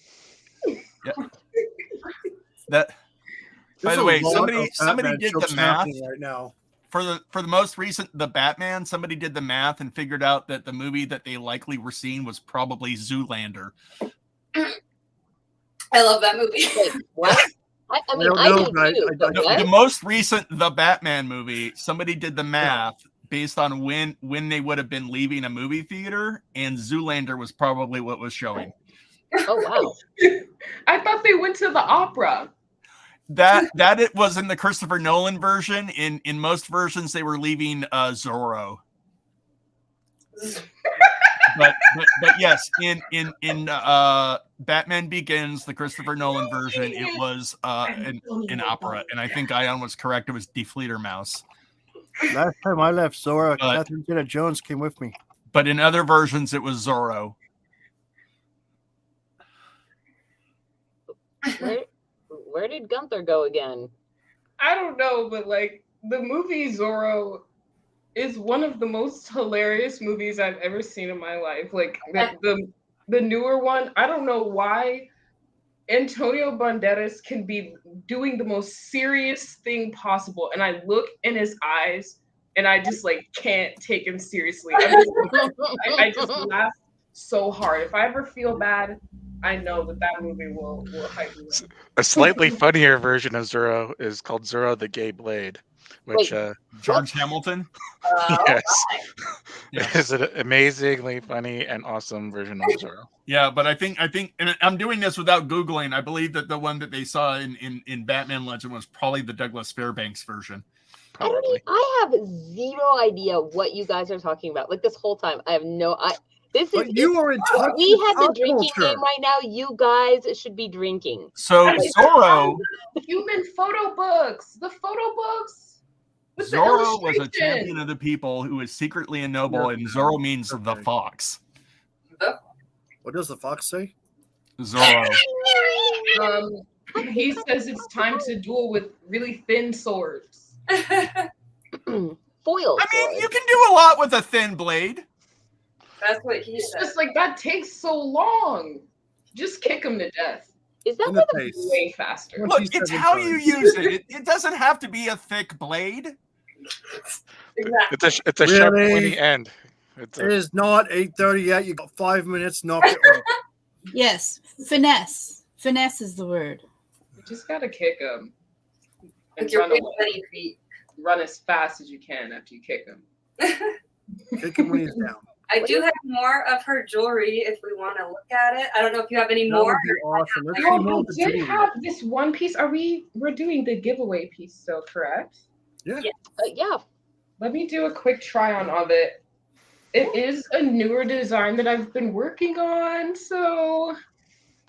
Yeah. By the way, somebody did the math right now. For the most recent The Batman. Somebody did the math and figured out that the movie that they likely were seeing was probably Zoolander. I love that movie. Wait, what? I mean, I do too. The most recent The Batman movie, somebody did the math based on when they would have been leaving a movie theater, and Zoolander was probably what was showing. Oh wow! I thought they went to the opera. That it was in the Christopher Nolan version. In most versions, they were leaving Zorro. but yes, in Batman Begins, the Christopher Nolan version, it was an opera, and I think Ion was correct. It was Die Fledermaus. Last time I left Zorro, Catherine Zeta-Jones came with me. But in other versions, it was Zorro. Where did Gunther go again? I don't know, but like the movie Zorro is one of the most hilarious movies I've ever seen in my life. Like the newer one, I don't know why Antonio Banderas can be doing the most serious thing possible, and I look in his eyes and I just like can't take him seriously. I just laugh so hard. If I ever feel bad, I know that movie will hype me. A slightly funnier version of Zorro is called Zorro the Gay Blade, which George Hamilton. Yes, is an amazingly funny and awesome version of Zorro. Yeah, but I think, and I'm doing this without Googling. I believe that the one that they saw in Batman Legend was probably the Douglas Fairbanks version. Probably. I have zero idea what you guys are talking about. Like this whole time, I have no. This is you are in touch we with had the pop drinking culture. game right now. You guys should be drinking. So Zorro, human photo books, the photo books. With Zorro was a champion of the people who is secretly a noble, and Zorro means the fox. What does the fox say? Zorro. He says it's time to duel with really thin swords. Foil. I mean, you can do a lot with a thin blade. That's what he said. It's like that takes so long. Just kick him to death. Is that the way faster? Look, it's how you use it. It doesn't have to be a thick blade. Exactly. It's a sharp pointy end. It is not 8:30 yet. You got 5 minutes. Knock it off. Yes, finesse. Finesse is the word. You just gotta kick him. With your big bunny feet. Run as fast as you can after you kick him. Kick him when he's down. I do have more of her jewelry if we want to look at it. I don't know if you have any That more. would be awesome. Let's see Oh, more we of the did jewelry. have this one piece. We're doing the giveaway piece still, correct? Yeah. Yeah. Let me do a quick try on of it. It is a newer design that I've been working on, so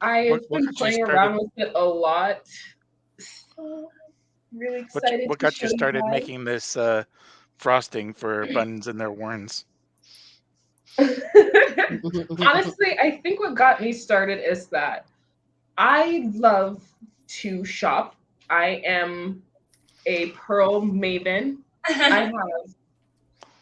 I've been playing around with it a lot. So really excited. What got you started making this frosting for buttons in their warrens? Honestly, I think what got me started is that I love to shop. I am a pearl maven.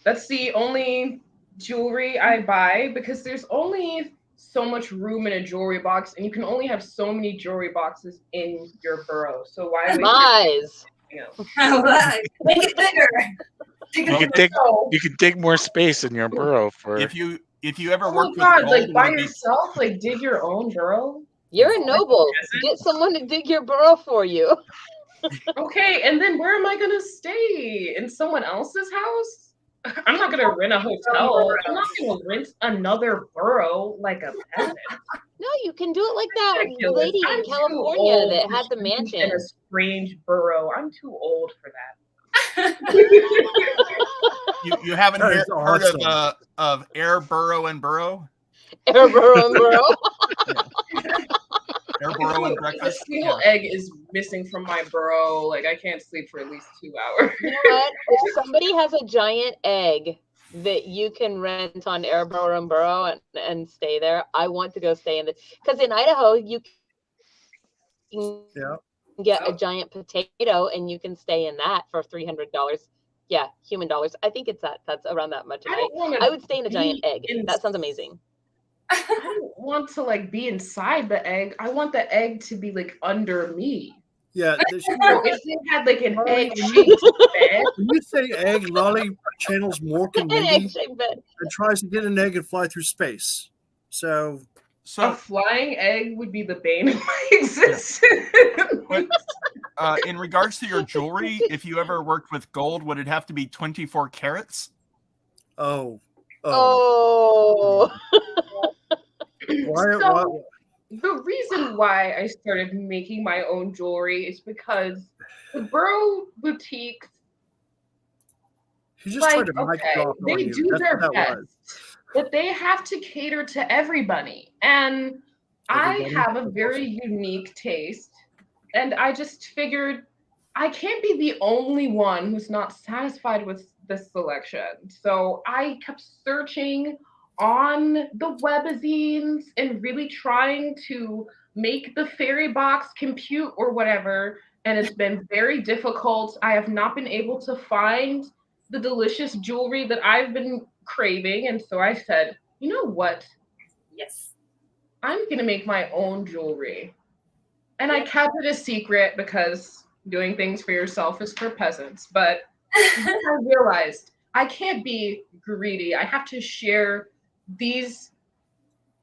That's the only jewelry I buy because there's only so much room in a jewelry box, and you can only have so many jewelry boxes in your burrow. So why lies? Make it bigger. You can dig more space in your burrow for if you ever work with God, gold, like by yourself, like dig your own burrow. You're a noble. Get someone to dig your burrow for you. Okay, and then where am I gonna stay? In someone else's house? I'm not gonna rent a hotel. I'm not gonna rent another burrow like a peasant. No, you can do it like that Ridiculous. lady I'm in too California old that to had the sleep mansion. in a strange burrow. I'm too old for that. You haven't That is heard awesome. of Air Burrow and Burrow? Air burrow and burrow. Air Burrow and A breakfast? single egg is missing from my burrow. Like I can't sleep for at least 2 hours. You know what? If somebody has a giant egg that you can rent on Air Burrow and Burrow and stay there, I want to go stay in the because in Idaho you can get a giant potato and you can stay in that for $300. Yeah, human dollars. I think it's that's around that much. I would stay in a giant egg. That sounds amazing. I don't want to like be inside the egg. I want the egg to be like under me. Yeah. If it had like an egg-shaped bed. When you say egg, Raleigh channels Mork and An Mindy egg-shaped bed. and tries to get an egg and fly through space. So A flying egg would be the bane of my existence. But, in regards to your jewelry, if you ever worked with gold, would it have to be 24 carats? Oh. Oh. Why? The reason why I started making my own jewelry is because the Borough boutiques, You just tried to mic drop on they you. do That's their what that best, was. but they have to cater to everybody. And I Everybody? have a very unique taste. And I just figured I can't be the only one who's not satisfied with this selection. So I kept searching on the webazines and really trying to make the fairy box compute or whatever. And it's been very difficult. I have not been able to find the delicious jewelry that I've been craving. And so I said, you know what? Yes. I'm going to make my own jewelry. And I kept it a secret because doing things for yourself is for peasants. But then I realized I can't be greedy. I have to share these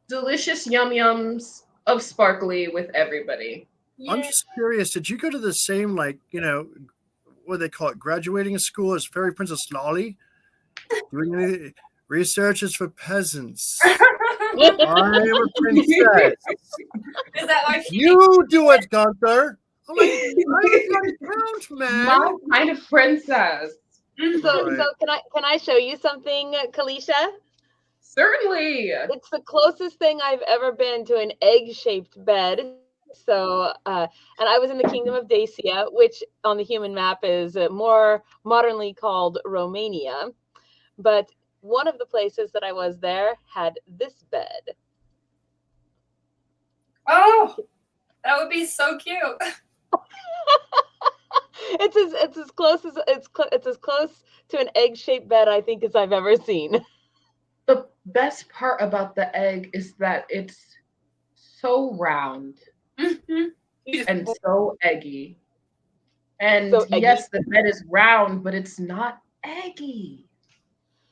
delicious yum-yums of sparkly with everybody. I'm just curious, did you go to the same, like, what do they call it, graduating school as Fairy Princess Lolly? Doing any research is for peasants. I am a princess. Is that why You do it, Gunther. I'm like, I gotta count, man. My kind of princess. So can I show you something, Kalisha? Certainly. It's the closest thing I've ever been to an egg-shaped bed. So, and I was in the Kingdom of Dacia, which on the human map is more modernly called Romania. But one of the places that I was there had this bed. Oh, that would be so cute. It's as close to an egg-shaped bed I think as I've ever seen. The best part about the egg is that it's so round and so eggy. And So eggy. yes, the bed is round, but it's not eggy.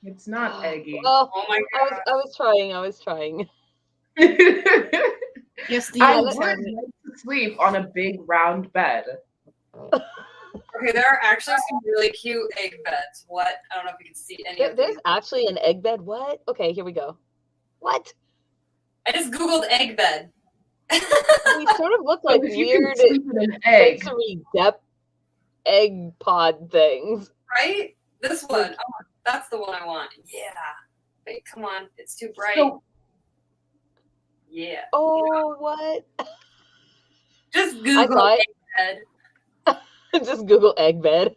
It's not eggy. Well, Oh my God. I was trying. Yes, I would like to sleep on a big round bed. Okay, there are actually some really cute egg beds. What? I don't know if you can see any of There's these. actually an egg bed. What? Okay, here we go. What? I just Googled egg bed. We sort of look like if you weird can sleep in an egg. sensory depth egg pod things. Right? This one. Oh, that's the one I want. Yeah. Wait, come on. It's too bright. So, yeah. Oh, what? Just Google egg bed. Just Google egg bed.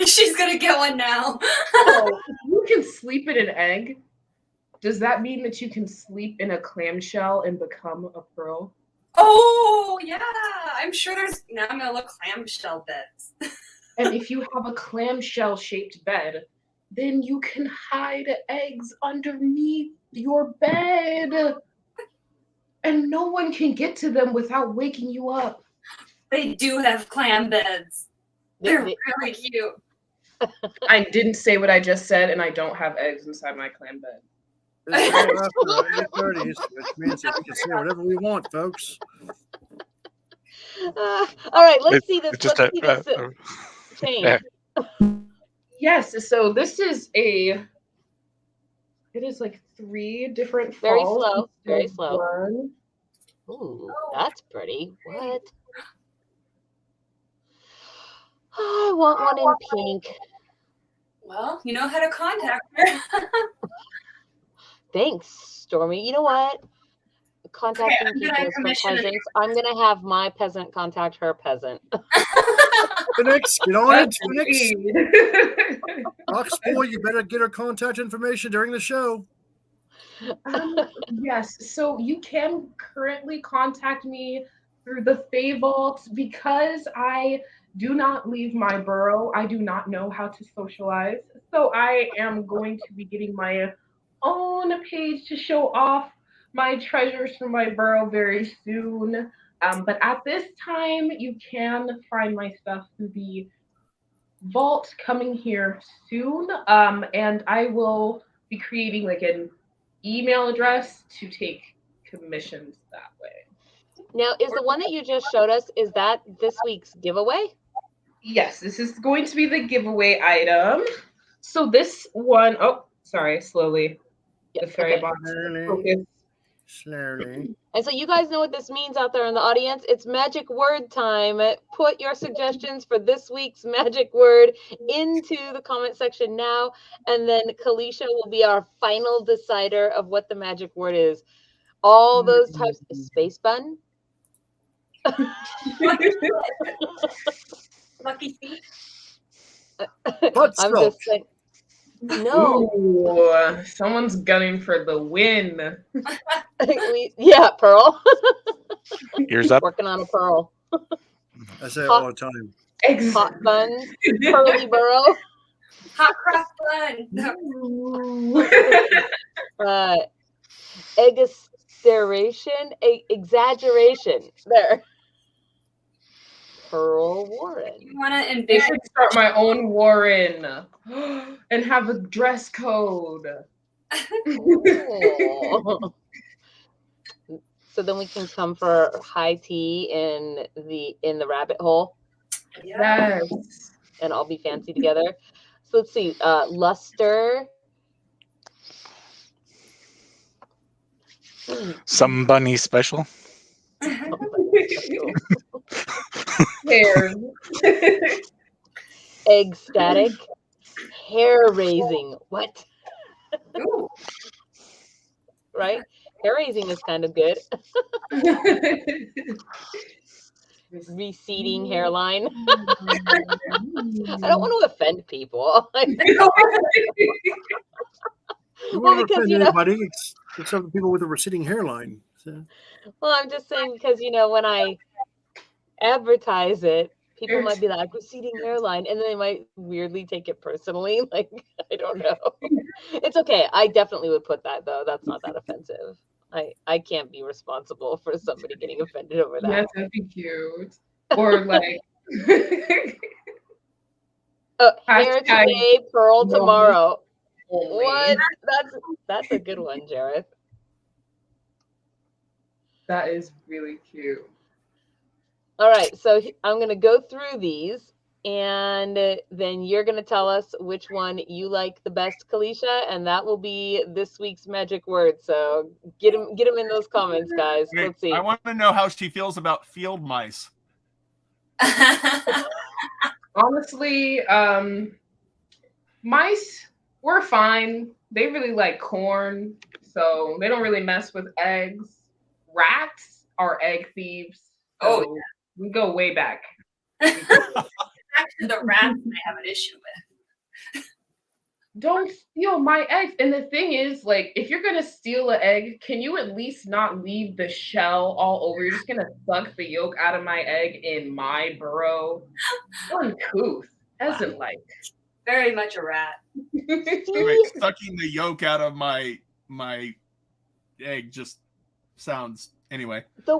She's gonna get one now. so if you can sleep in an egg, does that mean that you can sleep in a clamshell and become a pearl? Oh yeah, I'm sure there's. Now I'm gonna look clamshell beds. And if you have a clamshell shaped bed, then you can hide eggs underneath your bed. And no one can get to them without waking you up. They do have clam beds. They're really cute. I didn't say what I just said, and I don't have eggs inside my clam bed. It's right after the 30s, which means that we can say whatever we want, folks. All right, let's see this. Let's see this change. Yes, so this is it is like 3 different Very falls. slow, very slow. One. Ooh, that's pretty. What? Oh, I want one in pink. Well, you know how to contact her. Thanks, Stormy. You know what? Contacting people is for peasants. I'm gonna have my peasant contact her peasant. Phoenix, get on it, Phoenix. Oxboy, you better get her contact information during the show. Yes, so you can currently contact me through the FAE Vault. Because I do not leave my borough, I do not know how to socialize. So I am going to be getting my own page to show off my treasures from my borough very soon. But at this time, you can find my stuff through the vault coming here soon. And I will be creating like an email address to take commissions that way. Now, is the one that you just showed us, is that this week's giveaway? Yes, this is going to be the giveaway item. So this one, oh, sorry, slowly. Yes, The fairy okay. box. Slowly. Slowly. And so you guys know what this means out there in the audience. It's magic word time. Put your suggestions for this week's magic word into the comment section now. And then Kalisha will be our final decider of what the magic word is. All those types of space bun. Lucky feet. I'm just saying. No. Ooh, someone's gunning for the win. Yeah, Pearl. Ears up. Working on a Pearl. I say it all the time. Hot buns. Pearly burrow. Hot cross bun. Exaggeration. There. Pearl Warren. You want to They envision should start my own Warren and have a dress code. Oh. So then we can come for high tea in the rabbit hole. Yes. And all be fancy together. So let's see. Luster. Some bunny special. Hair. Ecstatic. Hair raising. What? Ooh. Right? Hair raising is kind of good. Receding hairline. I don't want to offend people. You Well, won't because, offend you know- anybody except the people with a receding hairline. So. Well, I'm just saying because, when I advertise it, people might be like, receding hairline, and then they might weirdly take it personally. Like, I don't know. It's okay. I definitely would put that, though. That's not that offensive. I can't be responsible for somebody getting offended over that. Yes, that'd be cute. Or like hair Hashtag today, pearl no tomorrow. only. What? That's a good one, Jareth. That is really cute. All right, so I'm going to go through these, and then you're going to tell us which one you like the best, Kalisha, and that will be this week's magic word. So get them in those comments, guys. Wait, Let's see. I want to know how she feels about field mice. Honestly, mice were fine. They really like corn, so they don't really mess with eggs. Rats are egg thieves. So Oh, we go way back. Actually, the rats I have an issue with. Don't steal my eggs. And the thing is, like, if you're gonna steal an egg, can you at least not leave the shell all over? You're just gonna suck the yolk out of my egg in my burrow. Uncouth. Isn't like. Very much a rat. Wait, sucking the yolk out of my egg just sounds anyway. The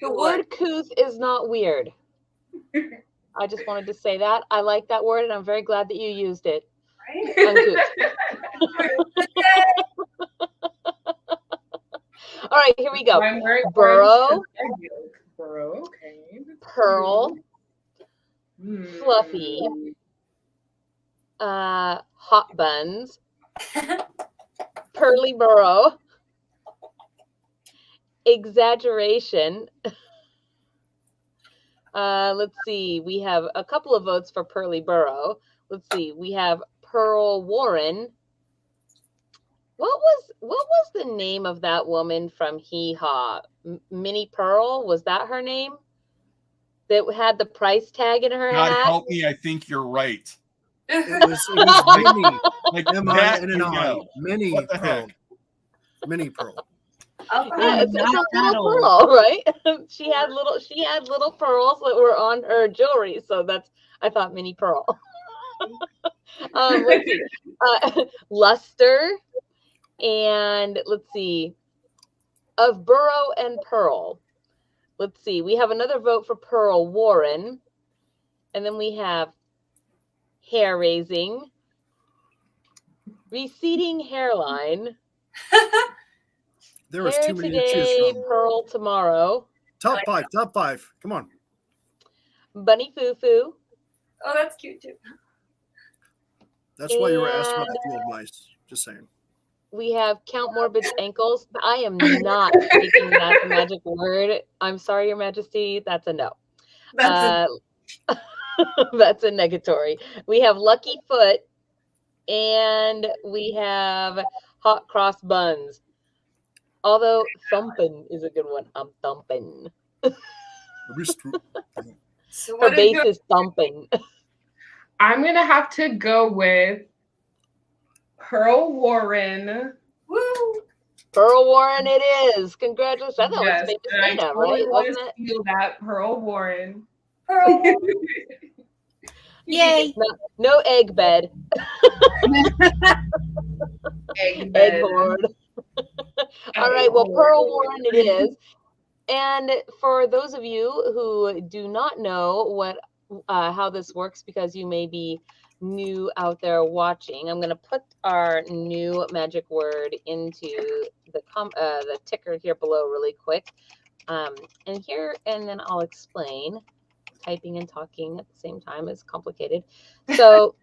word couth is not weird. I just wanted to say that. I like that word, and I'm very glad that you used it. Right? All right, here we go. I'm wearing Burrow. orange 'cause egg yolk. Burrow, okay. Pearl. Fluffy. Hot buns. Pearly burrow. Exaggeration. Let's see. We have a couple of votes for Pearly Burrow. Let's see. We have Pearl Warren. What was the name of that woman from Hee Haw? Minnie Pearl? Was that her name? That had the price tag in her God hat? help me, I think you're right. It was Minnie. Like M-I-N-N-I. that, you know. Minnie What the Pearl. heck? Minnie Pearl. Yeah, it's Not a that little old. pearl, right? She had little pearls that were on her jewelry, so I thought Minnie Pearl. Let's see, luster, and let's see, of burrow and pearl. Let's see, we have another vote for Pearl Warren, and then we have hair raising, receding hairline, There was Hair too many to choose today, from. Pearl tomorrow. Top five. Come on. Bunny Foo Foo. Oh, that's cute too. That's why you were asked about the field mice. Just saying. We have Count Morbid's ankles. I am not taking that as a magic word. I'm sorry, Your Majesty. That's a no. That's a negatory. We have Lucky Foot, and we have Hot Cross Buns. Although thumping is a good one. I'm thumping. So Her base is thumping. I'm gonna have to go with Pearl Warren. Woo! Pearl Warren it is. Congratulations. I thought Yes, it was and I famous Dana, totally right? want Wasn't to it? steal that Pearl Warren. Pearl. Yay. No egg bed. Egg horde. All right. Well, Pearl Warren it is. And for those of you who do not know what how this works, because you may be new out there watching, I'm going to put our new magic word into the ticker here below really quick. And then I'll explain. Typing and talking at the same time is complicated. So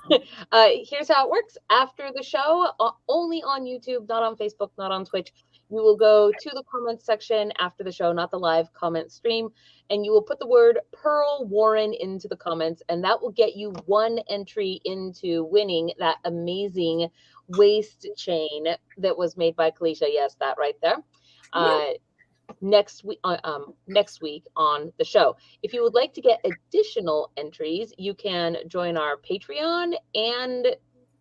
here's how it works. After the show, only on YouTube, not on Facebook, not on Twitch, you will go to the comments section after the show, not the live comment stream, and you will put the word Pearl Warren into the comments, and that will get you one entry into winning that amazing waist chain that was made by Kalisha. Yes, that right there. Next week on the show. If you would like to get additional entries, you can join our Patreon and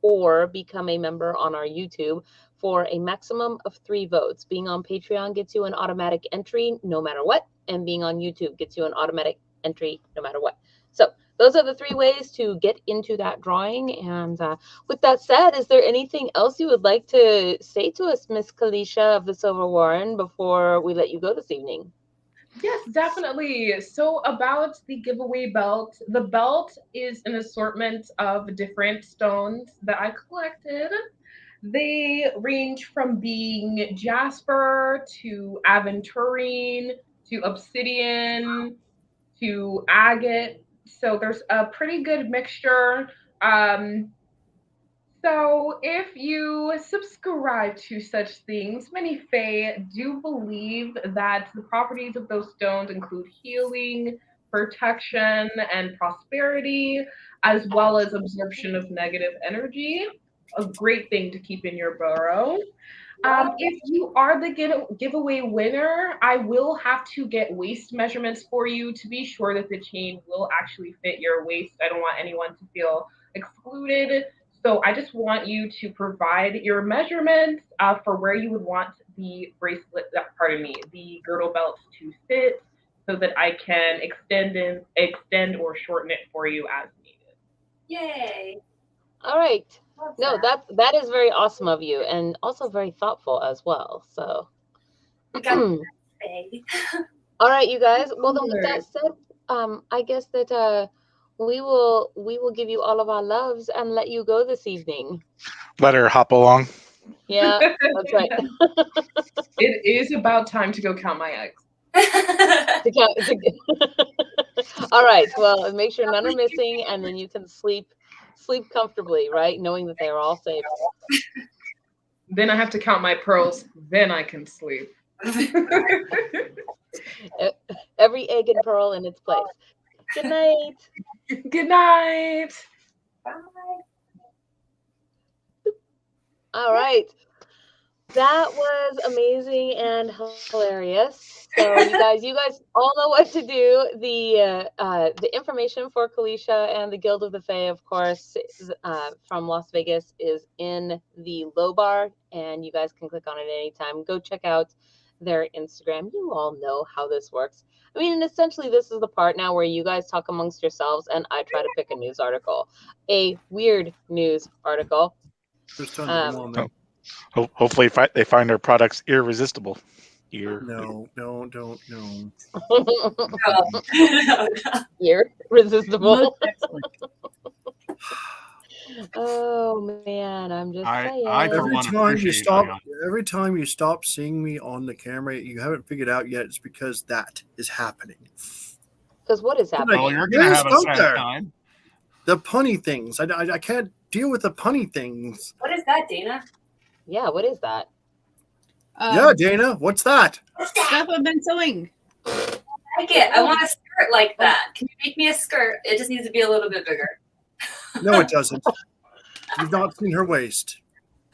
or become a member on our YouTube for a maximum of 3 votes. Being on Patreon gets you an automatic entry no matter what, and being on YouTube gets you an automatic entry no matter what. So those are the 3 ways to get into that drawing. And with that said, is there anything else you would like to say to us, Miss Kalisha of the Silver Warren, before we let you go this evening? Yes, definitely. So about the giveaway belt, the belt is an assortment of different stones that I collected. They range from being jasper to aventurine to obsidian to agate. So there's a pretty good mixture. So if you subscribe to such things, many Fae do believe that the properties of those stones include healing, protection, and prosperity, as well as absorption of negative energy. A great thing to keep in your burrow. If you are the giveaway winner, I will have to get waist measurements for you to be sure that the chain will actually fit your waist. I don't want anyone to feel excluded. So I just want you to provide your measurements for where you would want the bracelet, the girdle belt to fit, so that I can extend or shorten it for you as needed. Yay! All right. No, that is very awesome of you, and also very thoughtful as well. So, all right, you guys. Well, then with that said, I guess that we will give you all of our loves and let you go this evening. Let her hop along. Yeah, that's right. It is about time to go count my eggs. All right. Well, make sure none are missing, and then you can sleep comfortably, right? Knowing that they are all safe. Then I have to count my pearls. Then I can sleep. Every egg and pearl in its place. Good night. Good night. Bye. All right. That was amazing and hilarious. So you guys all know what to do. The information for Kalisha and the Guild of the Fae, of course, from Las Vegas is in the low bar, and you guys can click on it anytime. Go check out their Instagram. You all know how this works. I mean, and essentially this is the part now where you guys talk amongst yourselves and I try to pick a news article, a weird news article. There's tons of them on there. Hopefully they find our products irresistible. No. Oh man, I'm just saying. Every time you stop seeing me on the camera, you haven't figured out yet. It's because that is happening. Because what is happening? Well, you're gonna have a sad time. The punny things. I can't deal with the punny things. What is that, Dana? Yeah, what is that? Yeah, Dana, what's that? Stuff I've been sewing. I like it. I want a skirt like that. Can you make me a skirt? It just needs to be a little bit bigger. No, it doesn't. You've not seen her waist.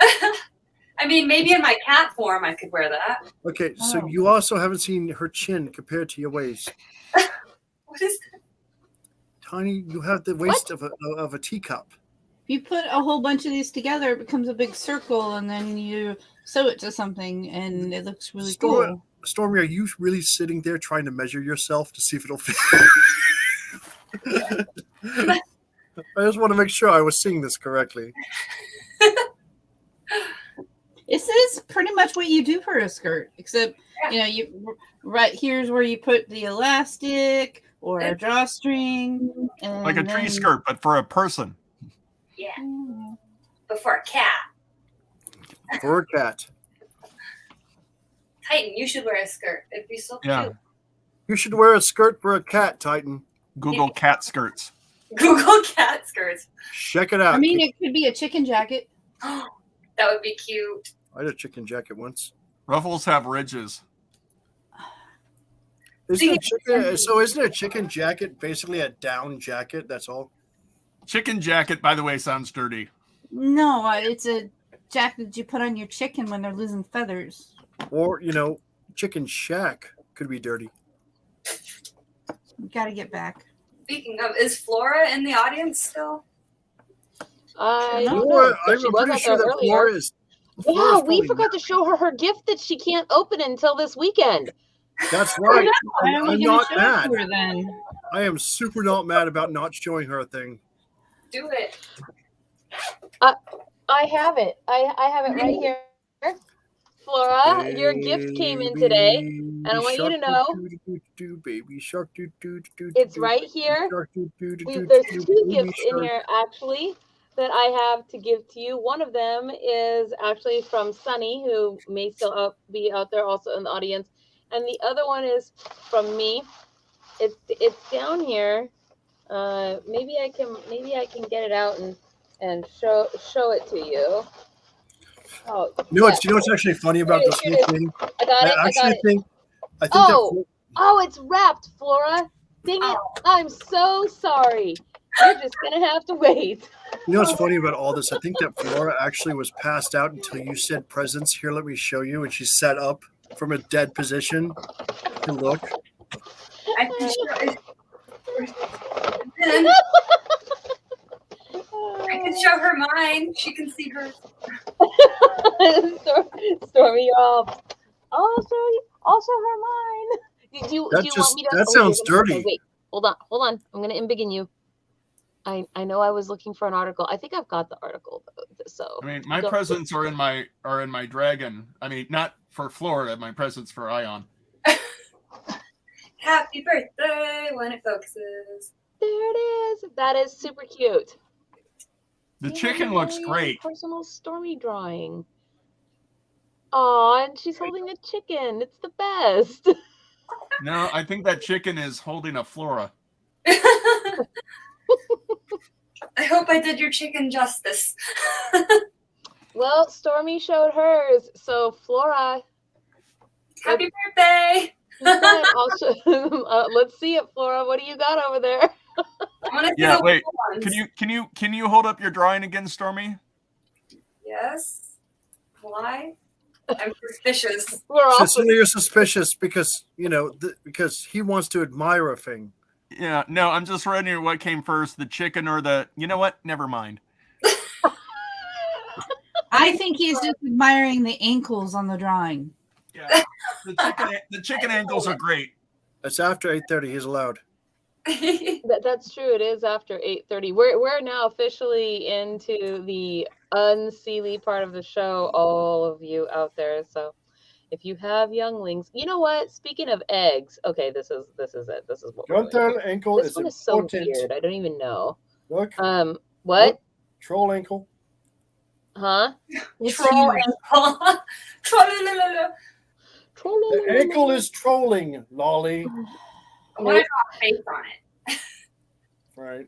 I mean, maybe in my cat form, I could wear that. Okay, so you also haven't seen her chin compared to your waist. What is that? Tiny, you have the waist of a teacup. If you put a whole bunch of these together, it becomes a big circle, and then you sew it to something, and it looks really cool. Stormy, are you really sitting there trying to measure yourself to see if it'll fit? I just want to make sure I was seeing this correctly. This is pretty much what you do for a skirt, except you right here's where you put the elastic or a drawstring, and like a tree skirt, but for a person. Yeah, but for a cat. For a cat. Titan, you should wear a skirt. It'd be so cute. You should wear a skirt for a cat, Titan. Google cat skirts. Google cat skirts. Check it out. I mean, it could be a chicken jacket. That would be cute. I had a chicken jacket once. Ruffles have ridges. Isn't a chicken jacket basically a down jacket? That's all. Chicken jacket, by the way, sounds dirty. No, it's a jacket you put on your chicken when they're losing feathers. Or, chicken shack could be dirty. You gotta get back. Speaking of, is Flora in the audience still? I don't know. I'm pretty sure that Flora is. Yeah, we forgot to show her gift that she can't open until this weekend. That's right. I'm not mad. Then? I am super not mad about not showing her a thing. Do it. I have it. I have it right here. Flora, your gift came in today, and I want you to know baby shark, it's right here. There's two gifts in here actually that I have to give to you. One of them is actually from Sunny, who may still be out there also in the audience, and the other one is from me. It's down here. Maybe I can get it out and show it to you. Oh, you know what's actually funny about this whole thing? I think it's wrapped, Flora. Dang it! I'm so sorry. You're just gonna have to wait. You know what's funny about all this? I think that Flora actually was passed out until you said presents. Here, let me show you. And she sat up from a dead position to look. I'm sure I can show her mine. She can see hers. Stormy, you're all. I'll show her mine. Do you want me to? That sounds dirty. Wait, hold on. I'm gonna embiggen you. I know I was looking for an article. I think I've got the article though. So I mean, my presents are in my dragon. I mean, not for Florida. My presents for Ion. Happy birthday when it focuses. There it is. That is super cute. The chicken looks great. Personal Stormy drawing. Aw, and she's holding a chicken. It's the best. No, I think that chicken is holding a Flora. I hope I did your chicken justice. Well, Stormy showed hers, so Flora. Happy birthday! Let's see it, Flora. What do you got over there? Yeah, wait. Can you hold up your drawing again, Stormy? Yes. Why? I'm suspicious. Cecilia, you're suspicious because because he wants to admire a thing. Yeah, no, I'm just wondering what came first, the chicken or the. You know what? Never mind. I think he's just admiring the ankles on the drawing. Yeah, the chicken ankles are great. It's after 8:30. He's allowed. That's true. It is after 8:30. We're now officially into the unseelie part of the show. All of you out there. So, if you have younglings, you know what? Speaking of eggs, okay, this is it. This is what. Frontal ankle this one is so weird. I don't even know. Look. What? Troll ankle. Huh? Troll ankle. Troll-la-la-la-la. The ankle is trolling, Lolly. I want to draw a face on it. Right.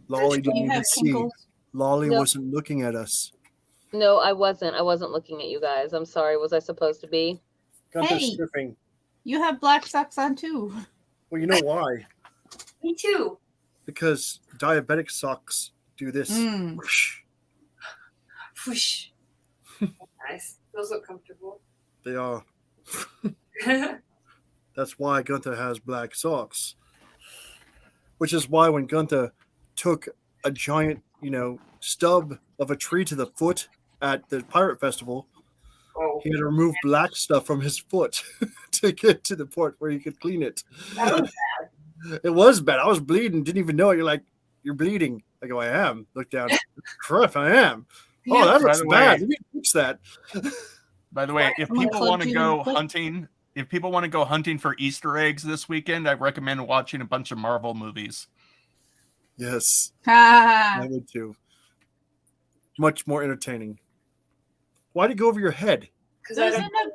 Lolly didn't You even have see. kinkles? Lolly No. wasn't looking at us. No, I wasn't. I wasn't looking at you guys. I'm sorry. Was I supposed to be? Gunther Hey. stripping. You have black socks on too. Well, you know why? Me too. Because diabetic socks do this. Mm. Whoosh. Whoosh. Nice. Those look comfortable. They are. That's why Gunther has black socks. Which is why when Gunther took a giant, stub of a tree to the foot at the Pirate Festival, Oh, he had to remove black stuff from his foot to get to the port where he could clean it. that was It was bad. I was bleeding, didn't even know it. You're like, you're bleeding. I go, I am. Look down. Crap, I am. Oh, that By looks the bad. way- Let me fix that. By the way, if Someone people clubbed want to you in go the foot? hunting, if people want to go hunting for Easter eggs this weekend, I recommend watching a bunch of Marvel movies. Yes, Ha! I would too. Much more entertaining. Why'd it go over your head? because I Those don't. end up-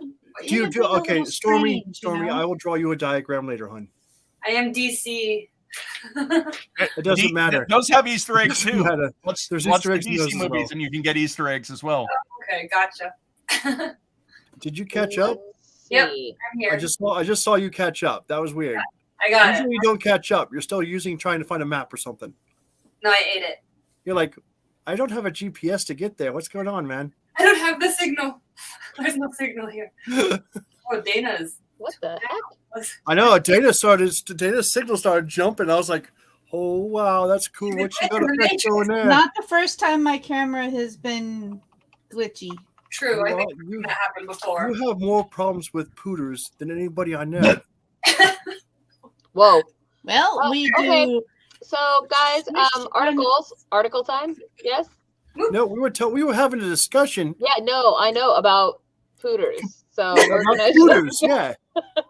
Do you end up do being a okay, little Stormy? strange, Stormy, you know? I will draw you a diagram later, hon. I am DC. It doesn't matter. Those have Easter eggs You too. had a- Watch, there's watch Easter the eggs in DC those as movies well. and you can get Easter eggs as well. Okay, gotcha. Did you catch up? Yep. See. I'm here. I just saw you catch up. That was weird. I got it. Usually you don't catch up. You're still trying to find a map or something. No, I ate it. You're like, I don't have a GPS to get there. What's going on, man? I don't have the signal. There's no signal here. Oh, Dana's. What the heck? I know. Dana's signal started jumping. I was like, oh wow, that's cool. What you got effect going there? Not the first time my camera has been glitchy. True. I Well, think you, that happened before. you have more problems with pooters than anybody I know. Whoa. Well, Oh, we okay. do. So, guys, article time. Yes. No, we were having a discussion Yeah. No, I know about pooters. So we're about gonna. pooters. Yeah,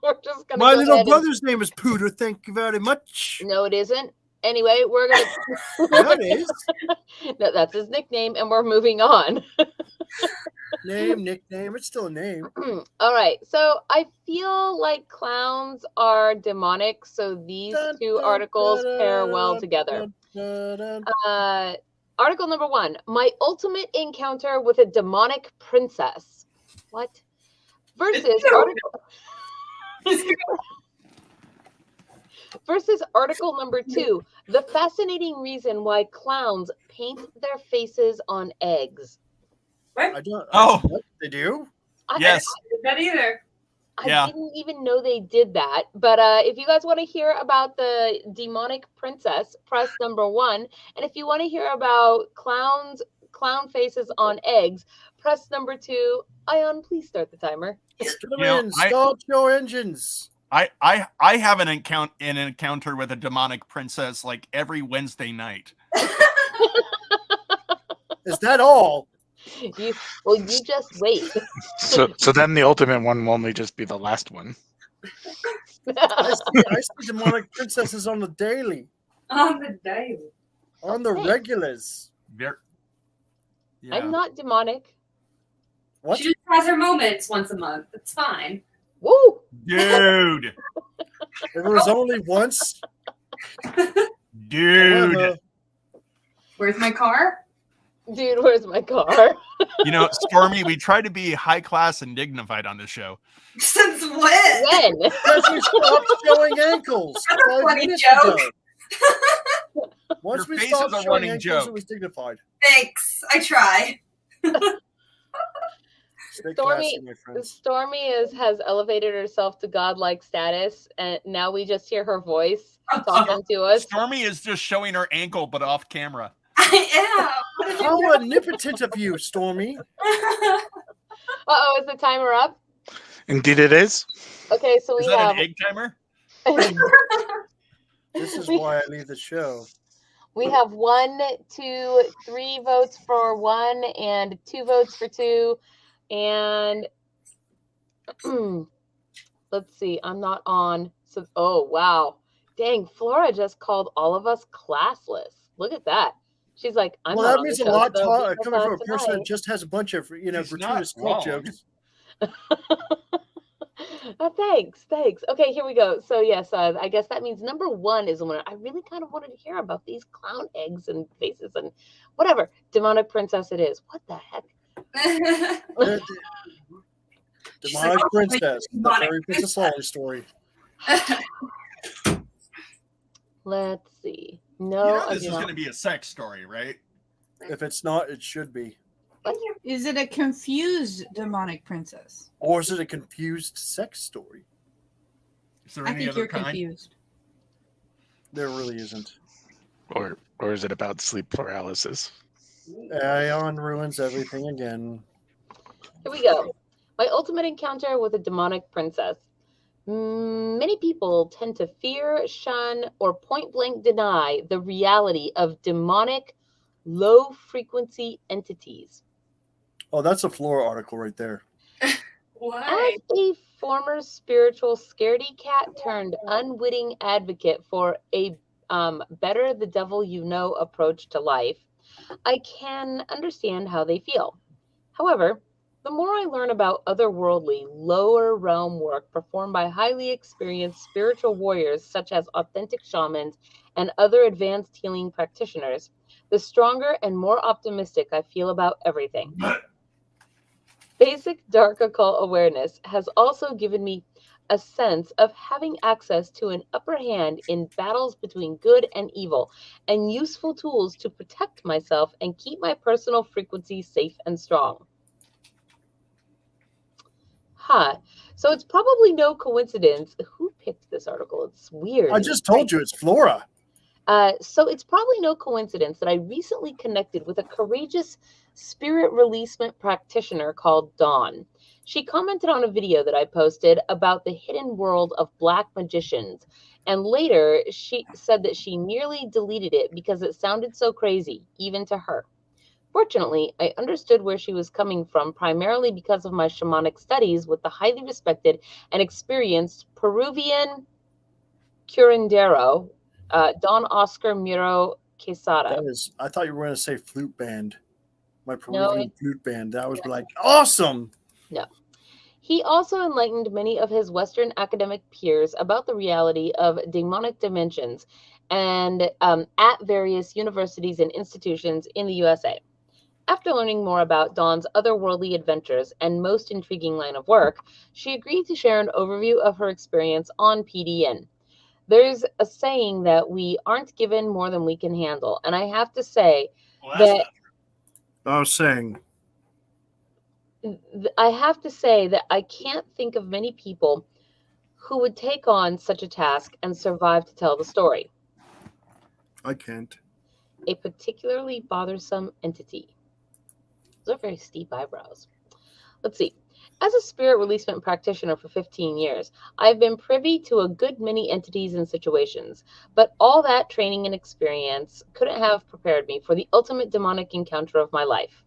We're just gonna. my go little ahead and- brother's name is Pooter. Thank you very much. No, it isn't. Anyway, we're gonna. Yeah, it is. No, that's his nickname, and we're moving on. Nickname. It's still a name. All right. So I feel like clowns are demonic, so these two articles pair well together. Article number 1: My ultimate encounter with a demonic princess. What? Versus article number 2: The fascinating reason why clowns paint their faces on eggs. I don't. Oh. What, they do? Yes. Did that either. I Yeah. didn't even know they did that. But if you guys want to hear about the demonic princess, press number 1. And if you want to hear about clown faces on eggs, press number 2. Ion, please start the timer. Gentlemen, start your engines. I have an encounter with a demonic princess like every Wednesday night. Is that all? You just wait. So then the ultimate one will only just be the last one. I see demonic princesses on the daily, On the day. on the Thanks. regulars. Yeah. I'm not demonic. What? She just has her moments once a month. It's fine. Woo! Dude. If it was only once. Dude. However, Where's my car? Dude, where's my car? You know, Stormy, we try to be high class and dignified on this show. Since when? When? because we stopped showing ankles. That's a 5 funny minutes joke. ago. Once Your we face stopped is a showing running ankles, joke. it was dignified. Thanks. I try. Stay Stormy- classy, my friends. Stormy has elevated herself to godlike status, and now we just hear her voice talking to us. Stormy is just showing her ankle, but off camera. I How omnipotent of you, Stormy. Uh-oh, is the timer up? Indeed, it is. Okay, so Is we that have an egg timer? This is why I leave the show. we have 1, 2, 3 votes for 1 and 2 votes for 2. And let's see, I'm not on. So, oh, wow. Dang, Flora just called all of us classless. look at that. She's like, I'm Well, not that on means the a show, lot so be coming with from us a person tonight. that just has a bunch of, She's gratuitous not cult wrong. jokes. Thanks. Okay, here we go. So yes, I guess that means number 1 is the one I really kind of wanted to hear about, these clown eggs and faces and whatever. Demonic princess it is. What the heck? Demonic princess, the fairy princess Lolly story. Let's see. You No, know I this do is not. going to be a sex story, right? If it's not, it should be. Is it a confused demonic princess? Or is it a confused sex story? Is there I any think other you're kind? confused. There really isn't. Or is it about sleep paralysis? Aeon ruins everything again. Here we go. My ultimate encounter with a demonic princess. Many people tend to fear, shun, or point blank deny the reality of demonic, low frequency entities. Oh, that's a Flora article right there. Why? As a former spiritual scaredy cat turned unwitting advocate for a better the devil you know approach to life, I can understand how they feel. However, the more I learn about otherworldly, lower realm work performed by highly experienced spiritual warriors such as authentic shamans and other advanced healing practitioners, the stronger and more optimistic I feel about everything. Basic dark occult awareness has also given me a sense of having access to an upper hand in battles between good and evil, and useful tools to protect myself and keep my personal frequency safe and strong. So it's probably no coincidence. Who picked this article? It's weird. I just told you it's Flora. So it's probably no coincidence that I recently connected with a courageous spirit releasement practitioner called Dawn. She commented on a video that I posted about the hidden world of black magicians, and later she said that she nearly deleted it because it sounded so crazy, even to her. Fortunately, I understood where she was coming from primarily because of my shamanic studies with the highly respected and experienced Peruvian curandero, Don Oscar Miro Quesada. That is, I thought you were going to say flute band. My No, Peruvian flute band. That was like awesome. No. He also enlightened many of his Western academic peers about the reality of demonic dimensions and at various universities and institutions in the USA. After learning more about Dawn's otherworldly adventures and most intriguing line of work, she agreed to share an overview of her experience on PDN. There's a saying that we aren't given more than we can handle, and I have to say that I was saying. I can't think of many people who would take on such a task and survive to tell the story. I can't. A particularly bothersome entity. Those are very steep eyebrows. Let's see. As a spirit releasement practitioner for 15 years, I've been privy to a good many entities and situations, but all that training and experience couldn't have prepared me for the ultimate demonic encounter of my life.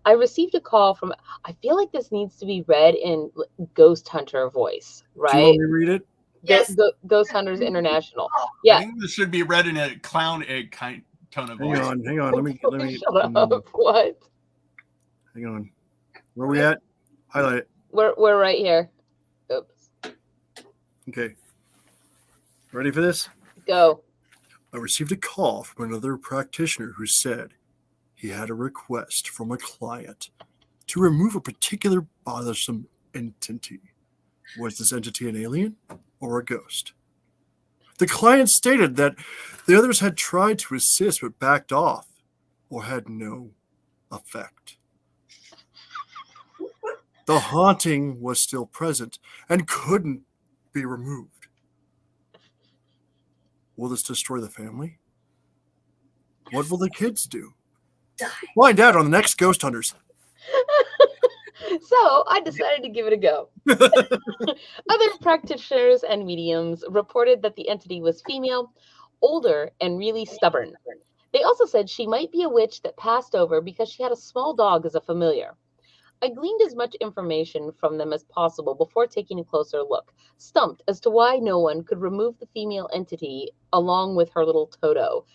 I received a call from, I feel like this needs to be read in Ghost Hunter voice, right? Do you want me to read it? Yes. Ghost Hunters International. I Yeah. think this should be read in a clown egg kind tone of voice. Hang on. Let me. Shut up. What? Hang on. Where are we at? Highlight it. We're right here. Oops. Okay. Ready for this? Go. I received a call from another practitioner who said he had a request from a client to remove a particular bothersome entity. Was this entity an alien or a ghost? The client stated that the others had tried to assist but backed off or had no effect. The haunting was still present and couldn't be removed. Will this destroy the family? What will the kids do? Die. Find out on the next Ghost Hunters. So I decided to give it a go. Other practitioners and mediums reported that the entity was female, older, and really stubborn. They also said she might be a witch that passed over because she had a small dog as a familiar. I gleaned as much information from them as possible before taking a closer look, stumped as to why no one could remove the female entity along with her little Toto.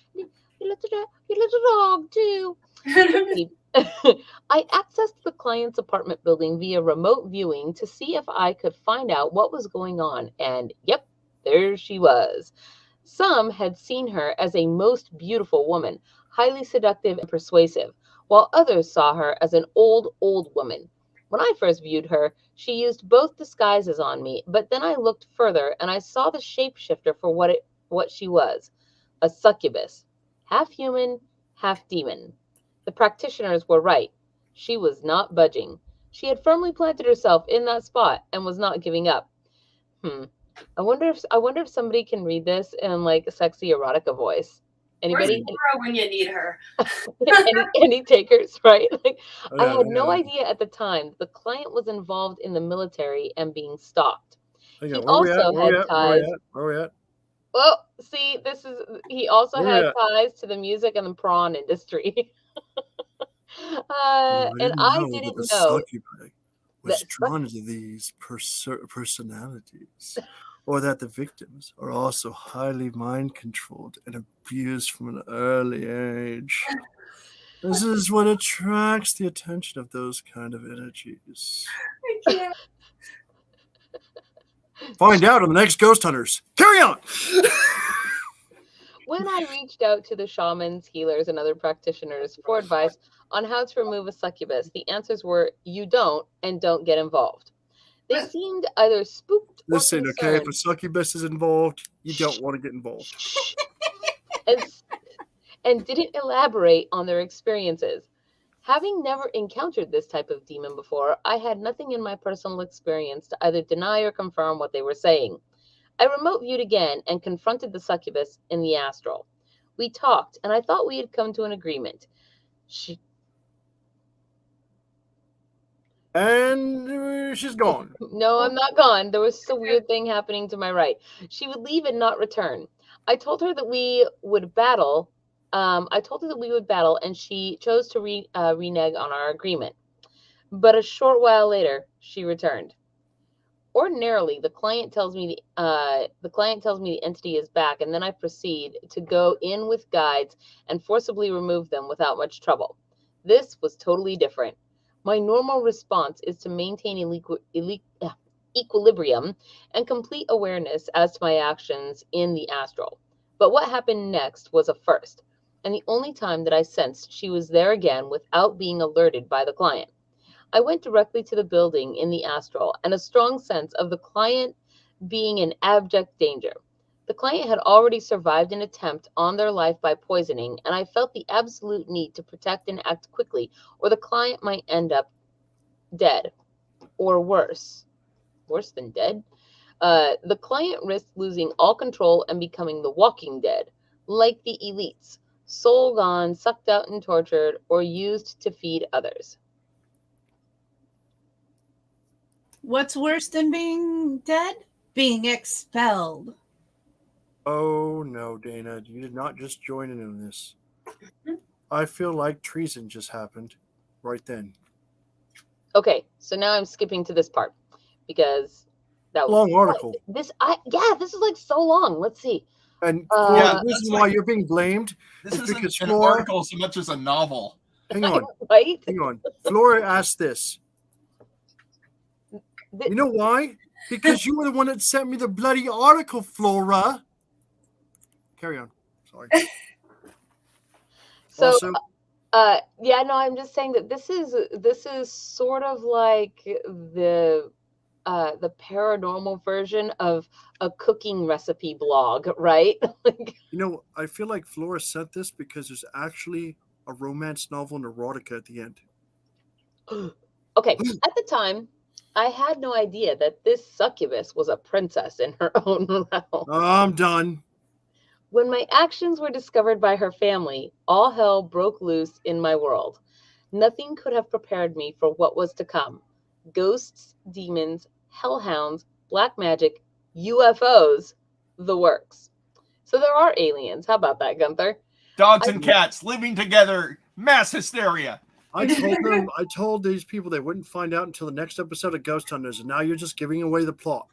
Your little dog too. I accessed the client's apartment building via remote viewing to see if I could find out what was going on, and yep, there she was. Some had seen her as a most beautiful woman, highly seductive and persuasive, while others saw her as an old woman. When I first viewed her, she used both disguises on me, but then I looked further and I saw the shapeshifter for what she was, a succubus, half human, half demon. The practitioners were right. She was not budging. She had firmly planted herself in that spot and was not giving up. I wonder if somebody can read this in like a sexy erotica voice. Anybody? Where's Laura when you need her? any takers, right? Like, Oh, I had no idea at the time the client was involved in the military and being stalked. Hang He on, where we at? also Where we had at? ties. Where we at? Well, see, he also Where we had at? ties to the music and the prawn industry. And I didn't know succubus was that drawn to these personalities, or that the victims are also highly mind controlled and abused from an early age. This is what attracts the attention of those kind of energies. I can't. Find out on the next Ghost Hunters. Carry on. When I reached out to the shamans, healers, and other practitioners for advice on how to remove a succubus, the answers were, you don't, and don't get involved. They seemed either spooked or Listen, concerned. okay, if a succubus is involved, you don't want to get involved. and didn't elaborate on their experiences. Having never encountered this type of demon before, I had nothing in my personal experience to either deny or confirm what they were saying. I remote viewed again and confronted the succubus in the astral. We talked, and I thought we had come to an agreement. And she's gone. No, I'm not gone. There was a weird thing happening to my right. She would leave and not return. I told her that we would battle. And she chose to renege on our agreement. But a short while later, she returned. Ordinarily, the client tells me the entity is back, and then I proceed to go in with guides and forcibly remove them without much trouble. This was totally different. My normal response is to maintain equilibrium and complete awareness as to my actions in the astral. But what happened next was a first, and the only time that I sensed she was there again without being alerted by the client. I went directly to the building in the astral, and a strong sense of the client being in abject danger. The client had already survived an attempt on their life by poisoning, and I felt the absolute need to protect and act quickly, or the client might end up dead, or worse than dead. The client risked losing all control and becoming the walking dead, like the elites, soul gone, sucked out and tortured, or used to feed others. What's worse than being dead? Being expelled. Oh, no, Dana. You did not just join in on this. I feel like treason just happened right then. Okay, so now I'm skipping to this part because that was long article. This is like so long. Let's see. And the reason why you're being blamed This is isn't because an Flora. article so much as a novel. Hang on. Right? Hang on. Flora asked this. You know why? Because you were the one that sent me the bloody article, Flora. Carry on. Sorry. So, also, I'm just saying that this is sort of like the paranormal version of a cooking recipe blog, right? I feel like Flora sent this because there's actually a romance novel and erotica at the end. Okay, at the time, I had no idea that this succubus was a princess in her own realm. I'm done. When my actions were discovered by her family, all hell broke loose in my world. Nothing could have prepared me for what was to come. Ghosts, demons, hellhounds, black magic, UFOs, the works. So there are aliens. How about that, Gunther? Dogs and cats living together, mass hysteria. I told these people they wouldn't find out until the next episode of Ghost Hunters, and now you're just giving away the plot.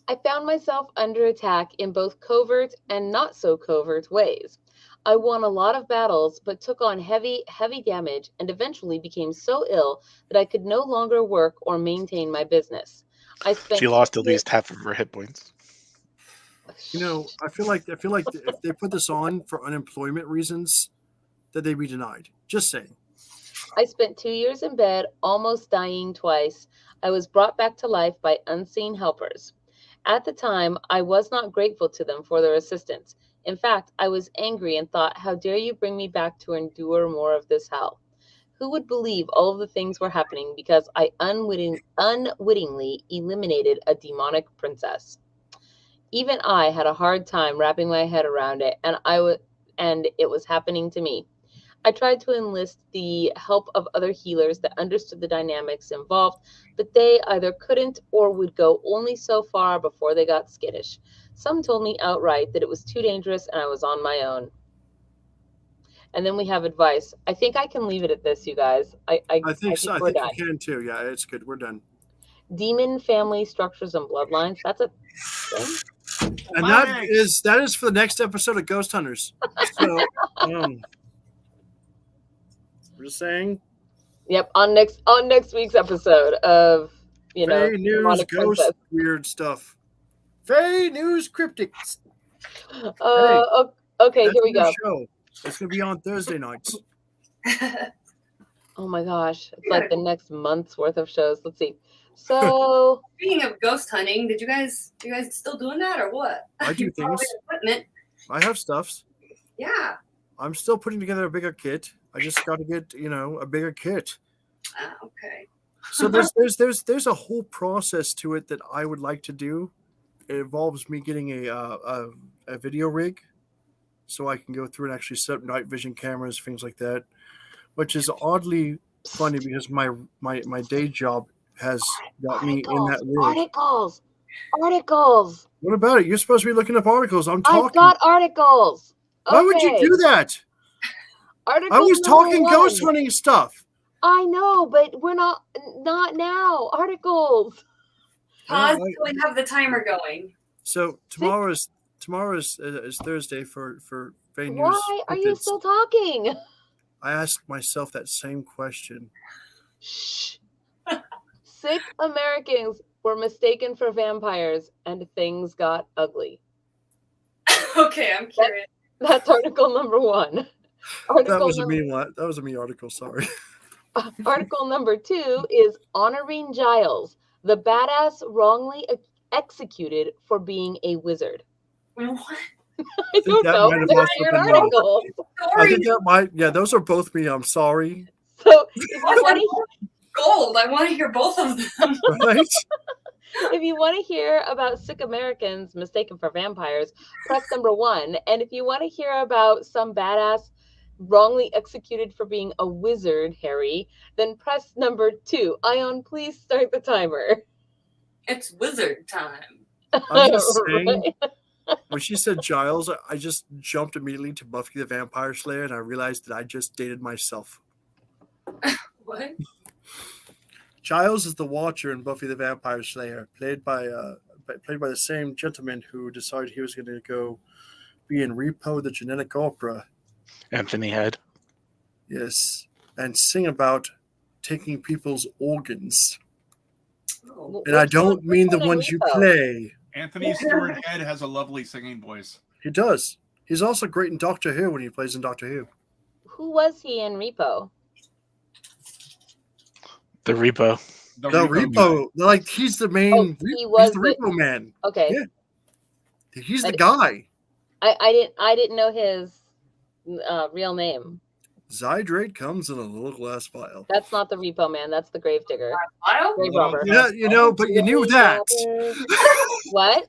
I found myself under attack in both covert and not so covert ways. I won a lot of battles, but took on heavy damage and eventually became so ill that I could no longer work or maintain my business. I spent She lost at least half of her hit points. You know, I feel like if they put this on for unemployment reasons, that they'd be denied. Just saying. I spent 2 years in bed, almost dying twice. I was brought back to life by unseen helpers. At the time, I was not grateful to them for their assistance. In fact, I was angry and thought, how dare you bring me back to endure more of this hell? Who would believe all of the things were happening because I unwittingly eliminated a demonic princess? Even I had a hard time wrapping my head around it, and it was happening to me. I tried to enlist the help of other healers that understood the dynamics involved, but they either couldn't or would go only so far before they got skittish. Some told me outright that it was too dangerous and I was on my own. And then we have advice. I think I can leave it at this, you guys. I think so. I we're think done. you can too. Yeah, it's good. We're done. Demon family structures and bloodlines. That's a thing. And that is for the next episode of Ghost Hunters. So we're just saying. Yep, on next week's episode of FAE news, ghost, weird stuff. FAE news, cryptics. Okay, here we go. Show. It's gonna be on Thursday nights. Oh my gosh, it's like the next month's worth of shows. Let's see. So speaking of ghost hunting, you guys still doing that or what? I do things. Equipment. I have stuffs. Yeah. I'm still putting together a bigger kit. I just got to get a bigger kit. Okay. So there's a whole process to it that I would like to do. It involves me getting a video rig, so I can go through and actually set up night vision cameras, things like that, which is oddly funny because my day job has got me in that world. Articles. What about it? You're supposed to be looking up articles. I'm talking. I've got articles. Okay. Why would you do that? Article I was talking 1. ghost hunting stuff. I know, but we're not now. Articles. Pause until we have the timer going. So tomorrow is Thursday for FAE News. Why are you still talking? I asked myself that same question. Shh. Sick Americans were mistaken for vampires and things got ugly. Okay, I'm curious. That's article number 1. That was a me article, sorry. Article number 2 is honoring Giles, the badass wrongly executed for being a wizard. What? I don't know. I think that might. Yeah, those are both me. I'm sorry. So if you want to gold, I want to hear both of them. Right? If you want to hear about sick Americans mistaken for vampires, press number 1. And if you want to hear about some badass wrongly executed for being a wizard, Harry, then press number 2. Ion, please start the timer. It's wizard time. I'm just saying, when she said Giles, I just jumped immediately to Buffy the Vampire Slayer, and I realized that I just dated myself. What? Giles is the Watcher in Buffy the Vampire Slayer, played by the same gentleman who decided he was going to go be in Repo, the Genetic Opera. Anthony Head. Yes, and sing about taking people's organs. Oh. And I don't mean the ones you play. Anthony Stewart Head has a lovely singing voice. He does. He's also great in Doctor Who when he plays in Doctor Who. Who was he in Repo? The Repo. The Repo. Like, he's the main. He was he's the Repo man. Okay. Yeah. He's the guy. I didn't know his real name. Zydrate comes in a little glass vial. That's not the Repo man. That's the Gravedigger. Grave robber. Yeah, but you knew that. What?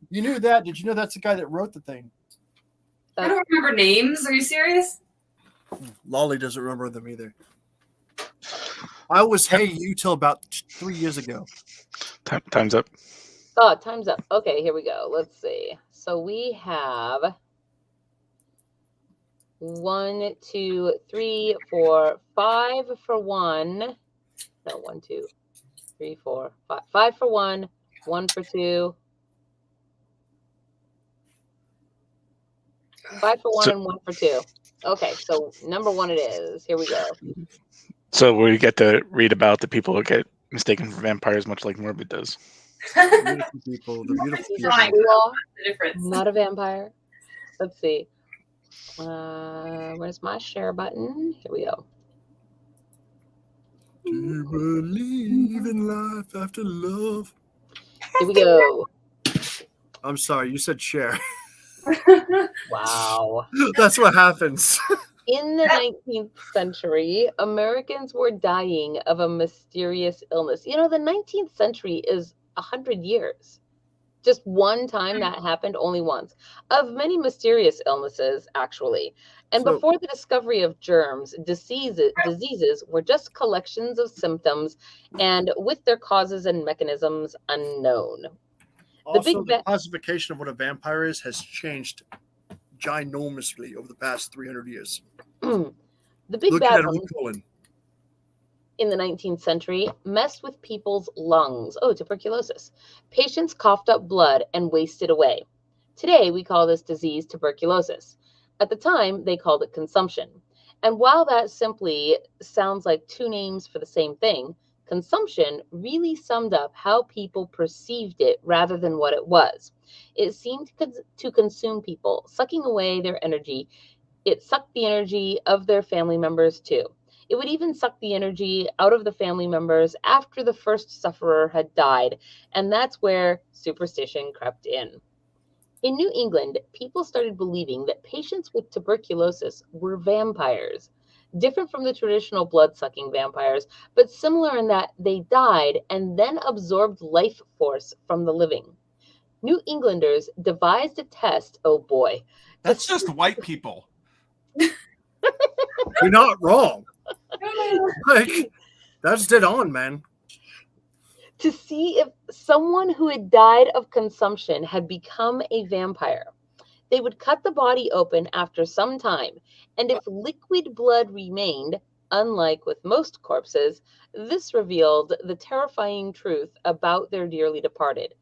You knew that. Did you know that's the guy that wrote the thing? I don't remember names. Are you serious? Lolly doesn't remember them either. I was Hey You till about 3 years ago. Time's up. Oh, time's up. Okay, here we go. Let's see. So we have 1, 2, 3, 4, 5 for 1. No, 1, 2, 3, 4, 5. 5 for 1, 1 for 2. 5 for 1 and 1 for 2. Okay, so number 1 it is. Here we go. So we get to read about the people who get mistaken for vampires, much like Morbid does. Beautiful people. The beautiful He's people. a Law, The difference. not a vampire. Let's see. Where's my share button? Here we go. Do you believe in life after love? Here we go. I'm sorry, you said share. Wow. That's what happens. In the 19th century, Americans were dying of a mysterious illness. You know, the 19th century is 100 years. Just one time that happened, only once. Of many mysterious illnesses, actually. And So- before the discovery of germs, diseases were just collections of symptoms and with their causes and mechanisms unknown. Also, the classification of what a vampire is has changed ginormously over the past 300 years. The big Look bad at one Colin. in the 19th century messed with people's lungs. Oh, tuberculosis. Patients coughed up blood and wasted away. Today, we call this disease tuberculosis. At the time, they called it consumption. And while that simply sounds like two names for the same thing, consumption really summed up how people perceived it rather than what it was. It seemed to consume people, sucking away their energy. It sucked the energy of their family members too. It would even suck the energy out of the family members after the first sufferer had died, and that's where superstition crept in. In New England, people started believing that patients with tuberculosis were vampires, different from the traditional blood-sucking vampires, but similar in that they died and then absorbed life force from the living. New Englanders devised a test, oh boy. That's just white people. You're not wrong. Like, that's dead on, man. To see if someone who had died of consumption had become a vampire. They would cut the body open after some time, and if liquid blood remained, unlike with most corpses, this revealed the terrifying truth about their dearly departed.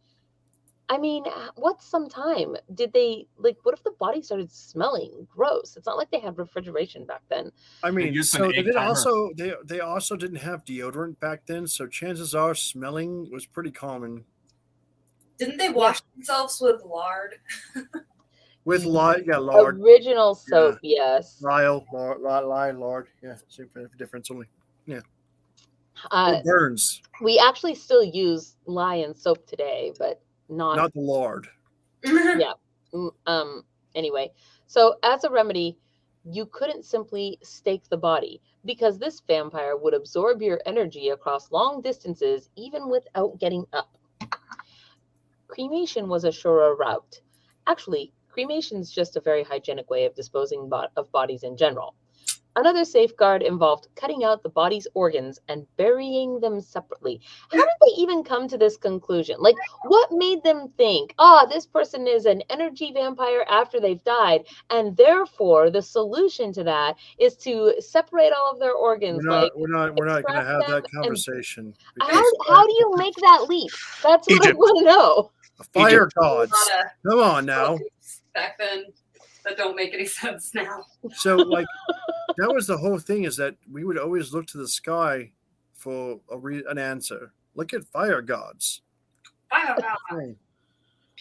I mean, what's some time? Did they, like, what if the body started smelling gross? It's not like they had refrigeration back then. I mean, used so an they egg did timer. also they also didn't have deodorant back then, so chances are smelling was pretty common. Didn't they wash themselves with lard? With lard, yeah, lard, Original soap, yes. lard, yeah, same difference only. Yeah, Uh, it burns, we actually still use lye soap today, but not the lard. yeah. Anyway, so as a remedy, you couldn't simply stake the body because this vampire would absorb your energy across long distances even without getting up. Cremation was a surer route. Actually, cremation is just a very hygienic way of disposing of bodies in general. Another safeguard involved cutting out the body's organs and burying them separately. How did they even come to this conclusion? Like, what made them think, this person is an energy vampire after they've died, and therefore the solution to that is to separate all of their organs? We're not going to extract have that them conversation. How do you make that leap? That's what I Egypt. want to know. Fire gods, A lot of come on now. focus back then that don't make any sense now. So, like, that was the whole thing, is that we would always look to the sky for an answer. Look at fire gods. Fire God Oh,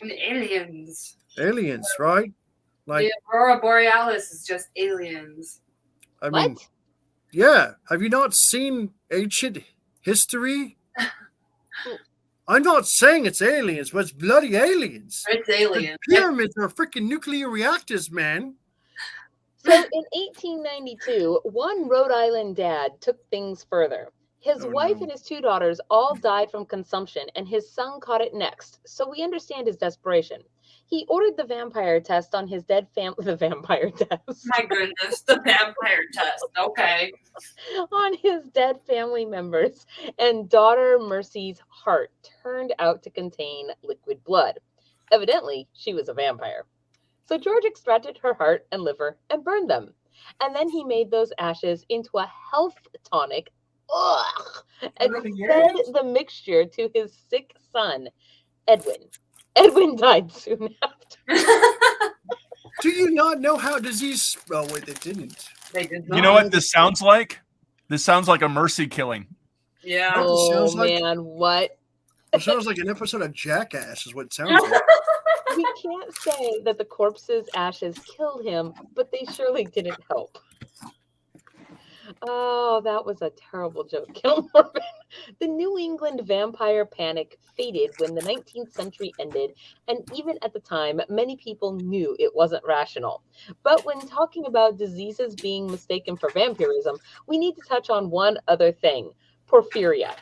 and aliens. aliens, right? Like, The Aurora Borealis is just aliens. I mean, What? yeah. Have you not seen ancient history? I'm not saying it's aliens, but it's bloody aliens. It's The aliens. pyramids are freaking nuclear reactors, man. So in 1892, one Rhode Island dad took things further. His Oh, wife no. and his 2 daughters all died from consumption, and his son caught it next. So we understand his desperation. He ordered the vampire test on his dead family. The vampire test My goodness, the vampire test. Okay. on his dead family members, and daughter Mercy's heart turned out to contain liquid blood. Evidently, she was a vampire. So George extracted her heart and liver and burned them. And then he made those ashes into a health tonic, and fed the mixture to his sick son, Edwin. Edwin died soon after. Do you not know how disease? Oh wait, they didn't. They did not. You know what this sounds like? This sounds like a mercy killing. Yeah. What this Oh sounds like? man, what? It sounds like an episode of Jackass. Is what it sounds like. We can't say that the corpse's ashes killed him, but they surely didn't help. Oh, that was a terrible joke, Gilmore. The New England vampire panic faded when the 19th century ended, and even at the time, many people knew it wasn't rational. But when talking about diseases being mistaken for vampirism, we need to touch on one other thing: porphyria.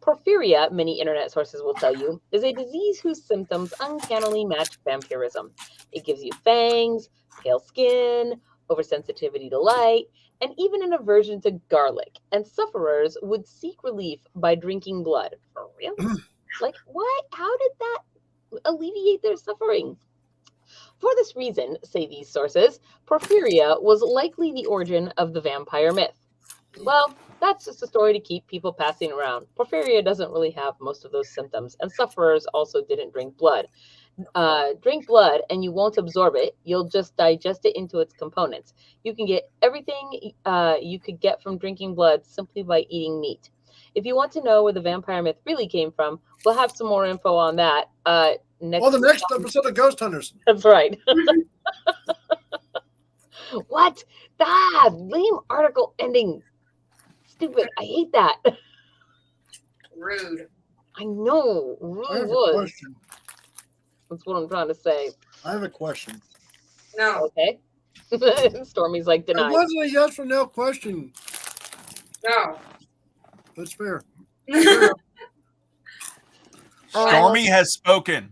Porphyria, many internet sources will tell you, is a disease whose symptoms uncannily match vampirism. It gives you fangs, pale skin, oversensitivity to light, and even an aversion to garlic. And sufferers would seek relief by drinking blood. For real? Like, what? How did that alleviate their suffering? For this reason, say these sources, porphyria was likely the origin of the vampire myth. Well, that's just a story to keep people passing around. Porphyria doesn't really have most of those symptoms, and sufferers also didn't drink blood. Drink blood and you won't absorb it. You'll just digest it into its components. You can get everything you could get from drinking blood simply by eating meat. If you want to know where the vampire myth really came from, we'll have some more info on that next. Oh, the next episode of Ghost Hunters. That's right. What? Lame article ending. Stupid. I hate that. Rude. I know. I Really have a would. question. That's what I'm trying to say. I have a question. No. Okay. Stormy's like It denied. wasn't a yes or no question. No. That's fair. Stormy has spoken.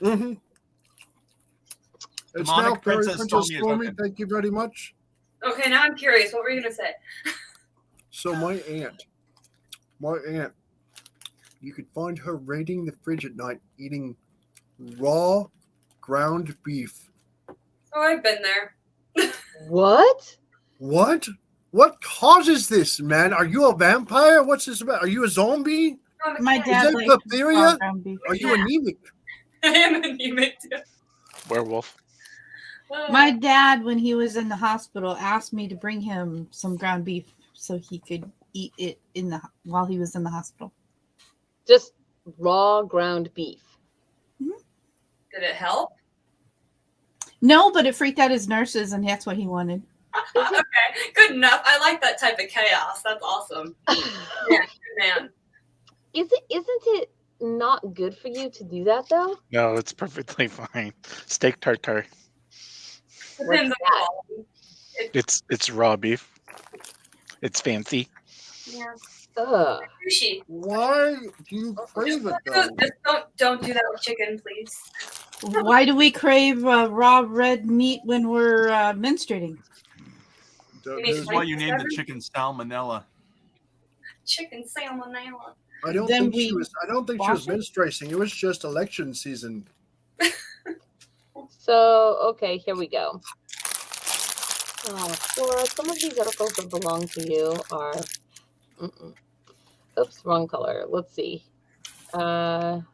Mm-hmm. It's Demonic now Fairy Princess Princess Stormy is Stormy. open. Thank you very much. Okay, now I'm curious. What were you gonna say? So my aunt, you could find her raiding the fridge at night, eating raw ground beef. Oh, I've been there. What? What? What causes this, man? Are you a vampire? What's this about? Are you a zombie? My Is dad that likes porphyria? ground beef. Are you anemic? I am anemic too. Werewolf. My dad, when he was in the hospital, asked me to bring him some ground beef so he could eat it while he was in the hospital. Just raw ground beef. Did it help? No, but it freaked out his nurses, and that's what he wanted. Okay, good enough. I like that type of chaos. That's awesome. Yeah, man. Isn't it not good for you to do that though? No, it's perfectly fine. Steak tartare. Depends on the quality. It's raw beef. It's fancy. Yeah. Ugh. Sushi. Why do you crave it though? Just don't do that with chicken, please. Why do we crave raw red meat when we're menstruating? This is why you named the chicken salmonella. Chicken salmonella. I don't Then think she we was. I don't think she was wash it? menstruating. It was just election season. So, okay, here we go. Oh, Flora, some of these articles that belong to you are... Oops, wrong color. Let's see. Article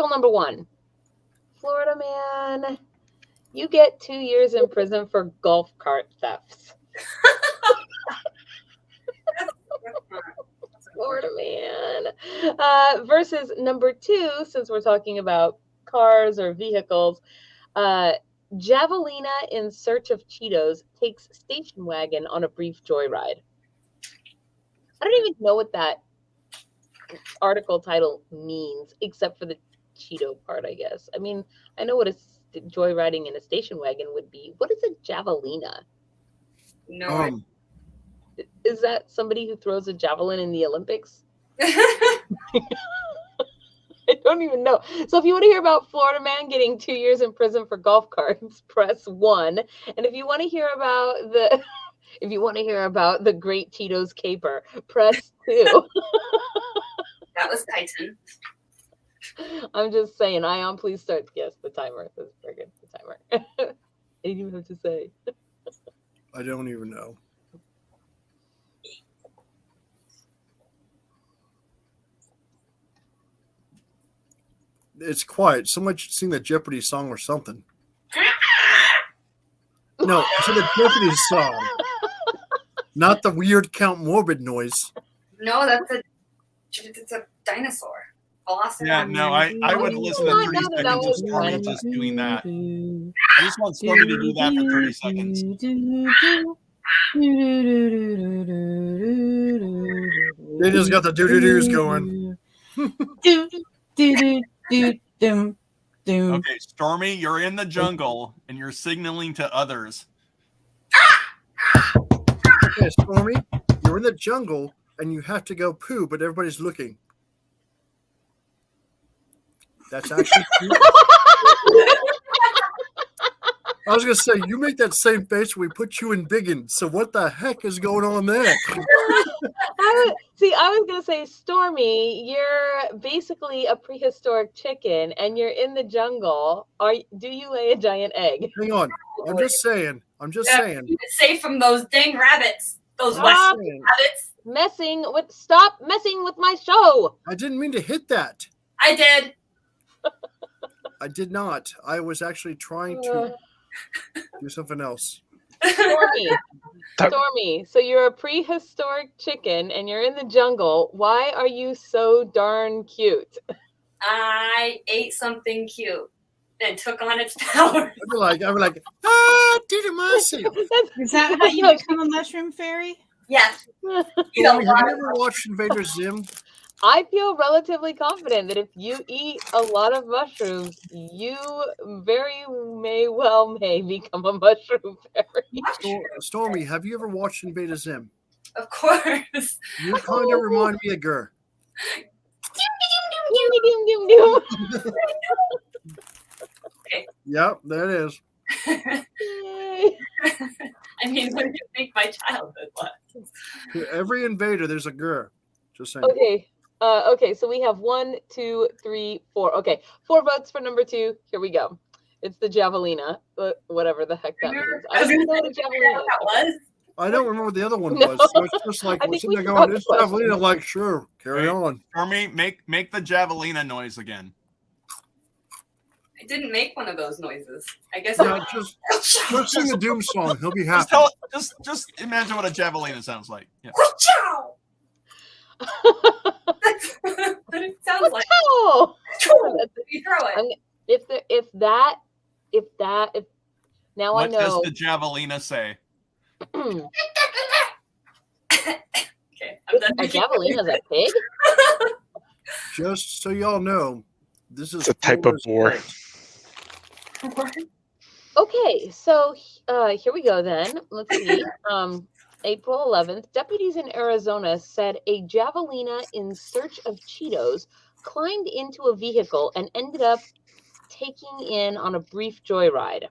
number 1. Florida man, you get 2 years in prison for golf cart thefts. Florida man. Versus number 2, since we're talking about cars or vehicles, Javelina in search of Cheetos takes station wagon on a brief joyride. I don't even know what that article title means, except for the Cheeto part, I guess. I mean, I know what a joyriding in a station wagon would be. What is a Javelina? No. Is that somebody who throws a javelin in the Olympics? I don't even know. So if you want to hear about Florida man getting 2 years in prison for golf carts, press 1. And if you want to hear about the Great Cheetos caper, press 2. That was Titan. I'm just saying, Ion, please start. Yes, the timer. That's very good. The timer. I didn't even have to say. I don't even know. It's quiet. Someone should sing the Jeopardy song or something. No, I said the Jeopardy song. Not the weird Count Morbid noise. No, it's a dinosaur. Velociraptor. Yeah, no, I would listen to 30 seconds of Stormy just doing that. I just want Stormy to do that for 30 seconds. They just got the doo-doo-doos going. Okay, Stormy, you're in the jungle and you're signaling to others. Okay, Stormy, you're in the jungle and you have to go poo, but everybody's looking. That's actually true. I was going to say, you make that same face when we put you in Biggin. So what the heck is going on there? I was going to say, Stormy, you're basically a prehistoric chicken and you're in the jungle. Do you lay a giant egg? Hang on. I'm just saying. Keep it safe from those dang rabbits. Those West rabbits. Stop messing with my show. I didn't mean to hit that. I did. I did not. I was actually trying to do something else. Stormy, so you're a prehistoric chicken and you're in the jungle. Why are you so darn cute? I ate something cute and took on its power. I'd be like, Didi Mercy. Is that how you become a mushroom fairy? Yes. Have you ever watched Invader Zim? I feel relatively confident that if you eat a lot of mushrooms, you very may become a mushroom fairy. Stormy, have you ever watched Invader Zim? Of course. You kind of remind me of Gur. Okay. Yep, there it is. I mean, what do you think my childhood was? To every invader, there's a Gur. Just saying. Okay. Okay, so we have 1, 2, 3, 4. Okay, 4 votes for number 2. Here we go. It's the Javelina, whatever the heck that means. I don't even know what a Javelina was. I don't remember what the other one was. So it's just like we're sitting there going, "It's Javelina." Like, sure, carry on. Stormy, make the Javelina noise again. I didn't make one of those noises. I guess. Yeah, just sing the Doom song. He'll be happy. Just imagine what a Javelina sounds like. Yeah. That's what it sounds like. You throw it. If now what I know. What does the Javelina say? Okay, I'm done. A Javelina's a pig? Just so y'all know, this is a type of boar. Okay, so here we go then. Let's see. April 11th, deputies in Arizona said a Javelina in search of Cheetos climbed into a vehicle and ended up taking in on a brief joyride.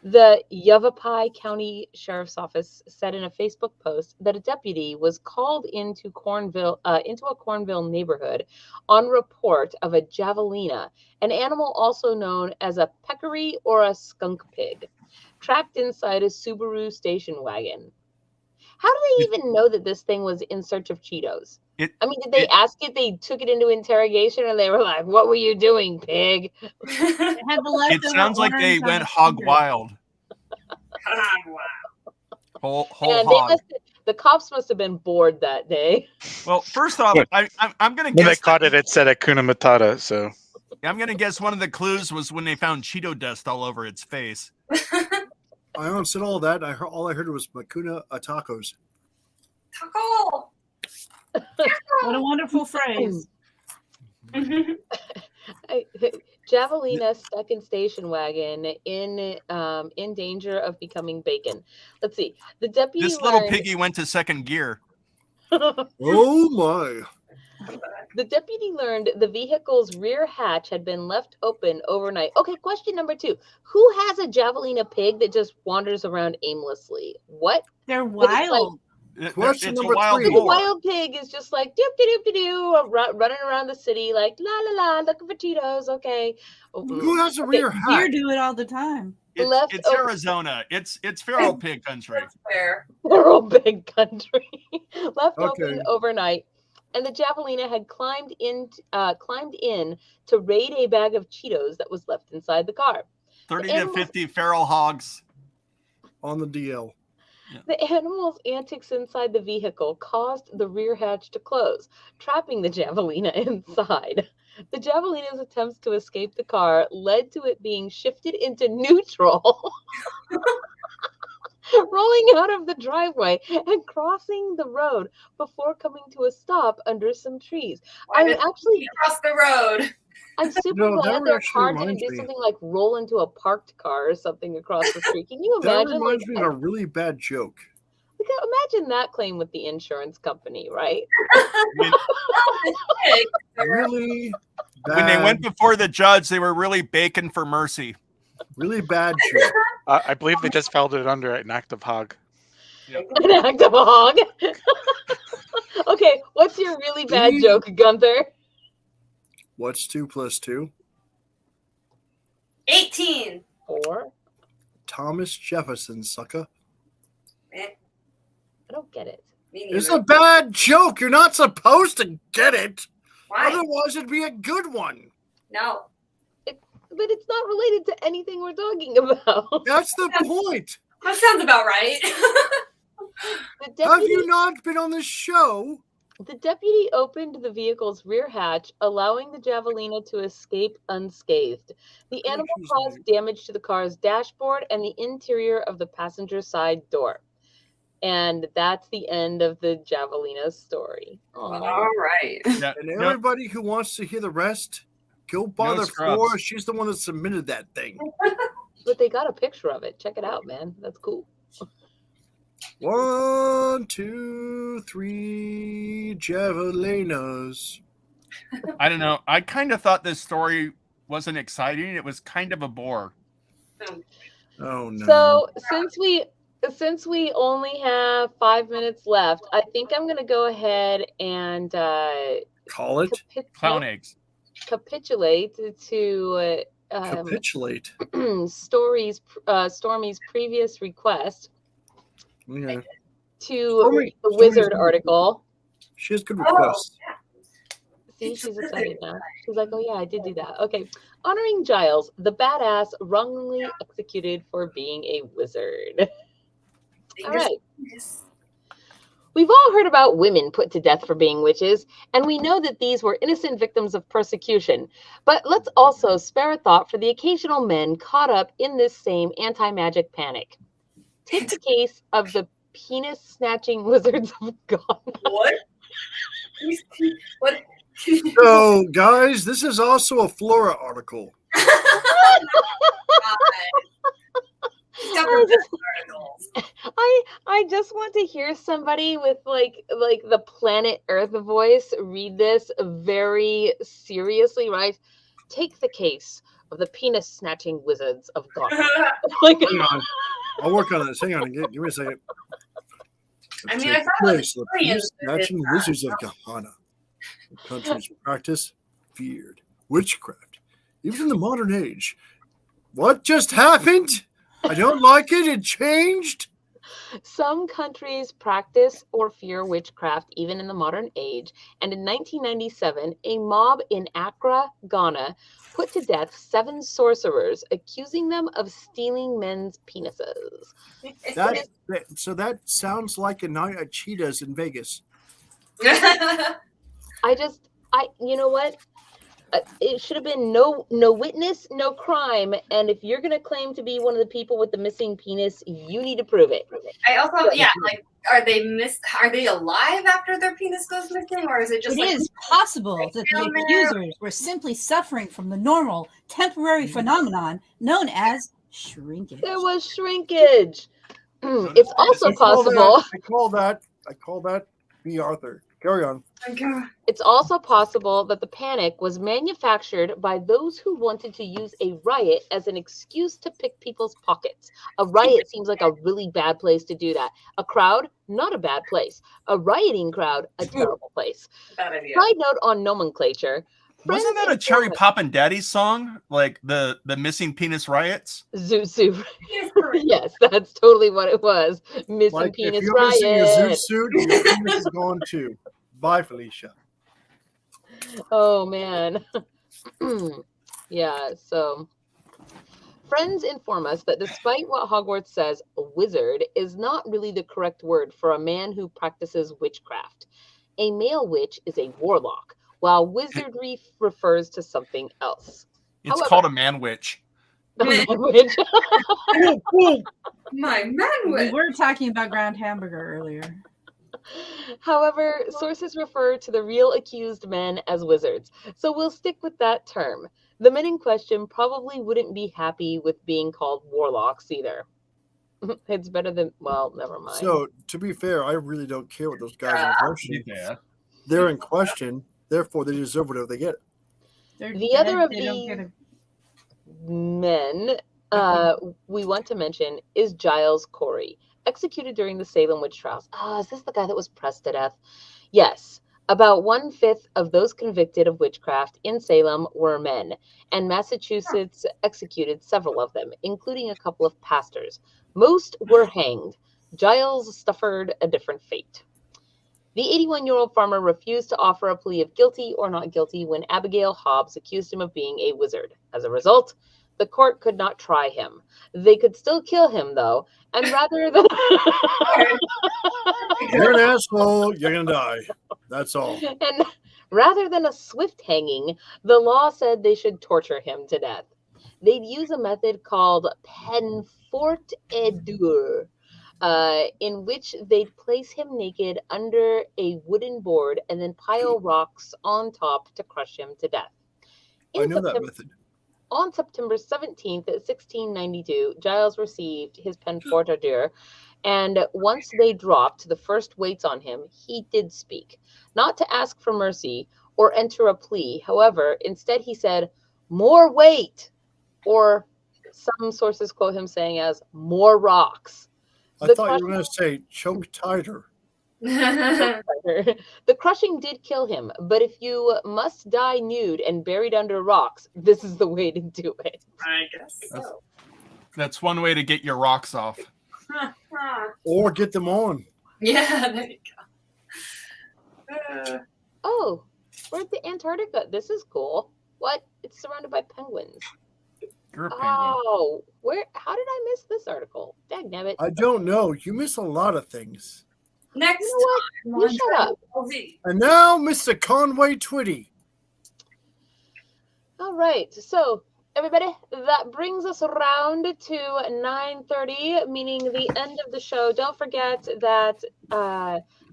The Yavapai County Sheriff's Office said in a Facebook post that a deputy was called into a Cornville neighborhood on report of a Javelina, an animal also known as a peccary or a skunk pig, trapped inside a Subaru station wagon. How do they even know that this thing was in search of Cheetos? Did they ask it? They took it into interrogation and they were like, "What were you doing, pig?" It sounds like they went hog wild. Whole hog. The cops must have been bored that day. Well, first off, I'm going to guess. When they caught it, it said Hakuna Matata. So I'm going to guess one of the clues was when they found Cheeto dust all over its face. I haven't said all that. All I heard was Makuna tacos. Taco. What a wonderful phrase. Javelina stuck in station wagon in danger of becoming bacon. Let's see. The deputy. This little piggy went to second gear. Oh my. The deputy learned the vehicle's rear hatch had been left open overnight. Okay, question number 2. Who has a Javelina pig that just wanders around aimlessly? What? They're wild. Question number 3. The wild pig is just like doop-de-doop-de-doo, running around the city like la la la, looking for Cheetos. Okay. Who has a rear hatch? Deer do it all the time. It's Arizona. It's feral pig country. That's fair. Feral pig country. Left open overnight. and the Javelina had climbed in to raid a bag of Cheetos that was left inside the car. 30 to 50 feral hogs on the DL. The animal's antics inside the vehicle caused the rear hatch to close, trapping the Javelina inside. The Javelina's attempts to escape the car led to it being shifted into neutral, rolling out of the driveway and crossing the road before coming to a stop under some trees. I'm actually across the road. I'm super glad their car didn't do something like roll into a parked car or something across the street. Can you imagine? That reminds me of a really bad joke. Imagine that claim with the insurance company, right? Really bad. When they went before the judge, they were really begging for mercy. Really bad joke. I believe they just filed it under an active hog. Yep. An active hog. Okay, what's your really bad joke, Gunther? What's 2 + 2? 18. 4. Thomas Jefferson, sucker. I don't get it. It's a bad joke. You're not supposed to get it. Why? Otherwise, it'd be a good one. No. But it's not related to anything we're talking about. That's the point. That sounds about right. Have you not been on the show? The deputy opened the vehicle's rear hatch, allowing the Javelina to escape unscathed. The animal caused damage to the car's dashboard and the interior of the passenger side door. And that's the end of the Javelina story. Aww. All right. Yeah, And everybody who wants to hear the rest, go bother Flora. She's the one that submitted that thing. But they got a picture of it. Check it out, man. That's cool. 1, 2, 3 Javelinas. I don't know. I kind of thought this story wasn't exciting. It was kind of a bore. Oh no. So since we only have 5 minutes left, I think I'm gonna go ahead and call it clown eggs. Capitulate to capitulate. Stormy's previous request. Yeah. To the WeiRd article. She has good requests. See, she's excited now. She's like, oh yeah, I did do that. Okay. Honoring Giles, the badass wrongly executed for being a wizard. All right. We've all heard about women put to death for being witches, and we know that these were innocent victims of persecution. But let's also spare a thought for the occasional men caught up in this same anti-magic panic. Take the case of the penis-snatching wizards of God. What? What? So, guys, this is also a Flora article. I just want to hear somebody with like the planet Earth voice read this very seriously, right? Take the case of the penis-snatching wizards of God. Like, hang on. I'll work on this. Hang on. Give me a second. I mean, I thought the penis-snatching wizards of Ghana. The countries practice feared witchcraft, even in the modern age. What just happened? I don't like it. It changed. Some countries practice or fear witchcraft even in the modern age, and in 1997, a mob in Accra, Ghana, put to death 7 sorcerers, accusing them of stealing men's penises. So that sounds like a night at Cheetahs in Vegas. You know what? It should have been no witness, no crime. And if you're going to claim to be one of the people with the missing penis, you need to prove it. I also, like, are they alive after their penis goes missing, or is it just? It is possible that the accusers were simply suffering from the normal temporary phenomenon known as shrinkage. There was shrinkage. It's also possible. I call that B. Arthur. Carry on. It's also possible that the panic was manufactured by those who wanted to use a riot as an excuse to pick people's pockets. A riot seems like a really bad place to do that. A crowd, not a bad place. A rieting crowd, a terrible place. Bad idea. Side note on nomenclature. Wasn't that a Cherry Poppin' Daddy song? Like the missing penis riots? Zoot suit. Yes, that's totally what it was. Missing penis if you're riot. missing a zoot suit, your penis is gone too. Bye, Felicia. Oh man. Yeah, so friends inform us that despite what Hogwarts says, a wizard is not really the correct word for a man who practices witchcraft. A male witch is a warlock, while wizardry refers to something else. It's However- called a man witch. A man witch. My man We witch. were talking about ground hamburger earlier. However, sources refer to the real accused men as wizards, so we'll stick with that term. The men in question probably wouldn't be happy with being called warlocks either. It's better than, well, never mind. So, to be fair, I really don't care what those guys are in question. Yeah. They're in question, therefore they deserve whatever they get. They're The dead, other of they don't get these men we want to mention is Giles Corey, executed during the Salem witch trials. Is this the guy that was pressed to death? Yes. About 1/5 of those convicted of witchcraft in Salem were men, and Massachusetts executed several of them, including a couple of pastors. Most were hanged. Giles suffered a different fate. The 81-year-old farmer refused to offer a plea of guilty or not guilty when Abigail Hobbs accused him of being a wizard. As a result, the court could not try him. They could still kill him, though, and rather than... You're an asshole, you're going to die. That's all. And rather than a swift hanging, the law said they should torture him to death. They'd use a method called penfort et dur, in which they'd place him naked under a wooden board and then pile rocks on top to crush him to death. I know that method. On September 17th, 1692, Giles received his penfort et dur, and once they dropped the first weights on him, he did speak. Not to ask for mercy or enter a plea. However, instead he said, "More weight," or some sources quote him saying as "more rocks." I thought you were going to say choke tighter. The crushing did kill him, but if you must die nude and buried under rocks, this is the way to do it. I guess so. That's one way to get your rocks off. Or get them on. Yeah, there you go. Oh, we're at the Antarctica. This is cool. What? It's surrounded by penguins. You're a penguin. Oh, where? How did I miss this article? Dagnabbit. I don't know. You miss a lot of things. Next You know what? You shut up. And now, Mr. Conway Twitty. All right. So, everybody, that brings us around to 9:30, meaning the end of the show. Don't forget that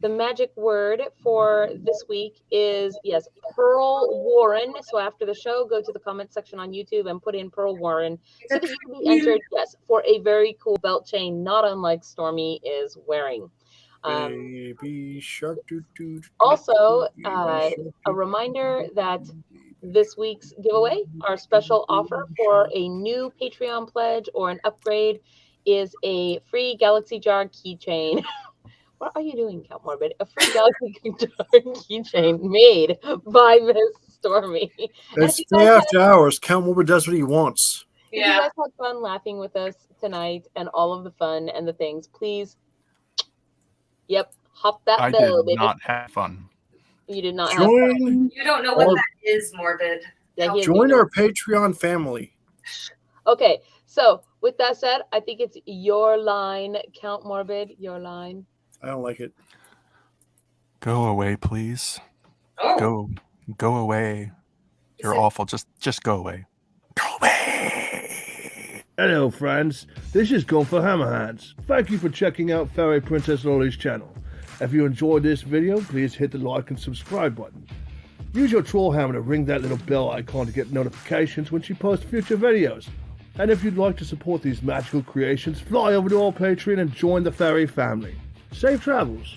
the magic word for this week is, yes, Pearl Warren. So after the show, go to the comment section on YouTube and put in Pearl Warren so that you can be entered, yes, for a very cool belt chain, not unlike Stormy is wearing. Baby shark. Also, a reminder that this week's giveaway, our special offer for a new Patreon pledge or an upgrade, is a free Galaxy Jar keychain. What are you doing, Count Morbid? A free Galaxy Jar keychain made by Miss Stormy. It's day after hours. Count Morbid does what he wants. If you guys had fun laughing with us tonight and all of the fun and the things, please, hop that I bell, did baby. not have fun. You did not have fun. Join, You don't know what that is, Morbid. Yeah, he- join our Patreon family. Okay, so with that said, I think it's your line, Count Morbid, your line. I don't like it. Go away, please. Oh. Go away. You're awful. Just go away. Go away. Hello, friends. This is Gun for Hammerhands. Thank you for checking out Fairy Princess Lolly's channel. If you enjoyed this video, please hit the like and subscribe button. Use your troll hammer to ring that little bell icon to get notifications when she posts future videos. And if you'd like to support these magical creations, fly over to our Patreon and join the fairy family. Safe travels.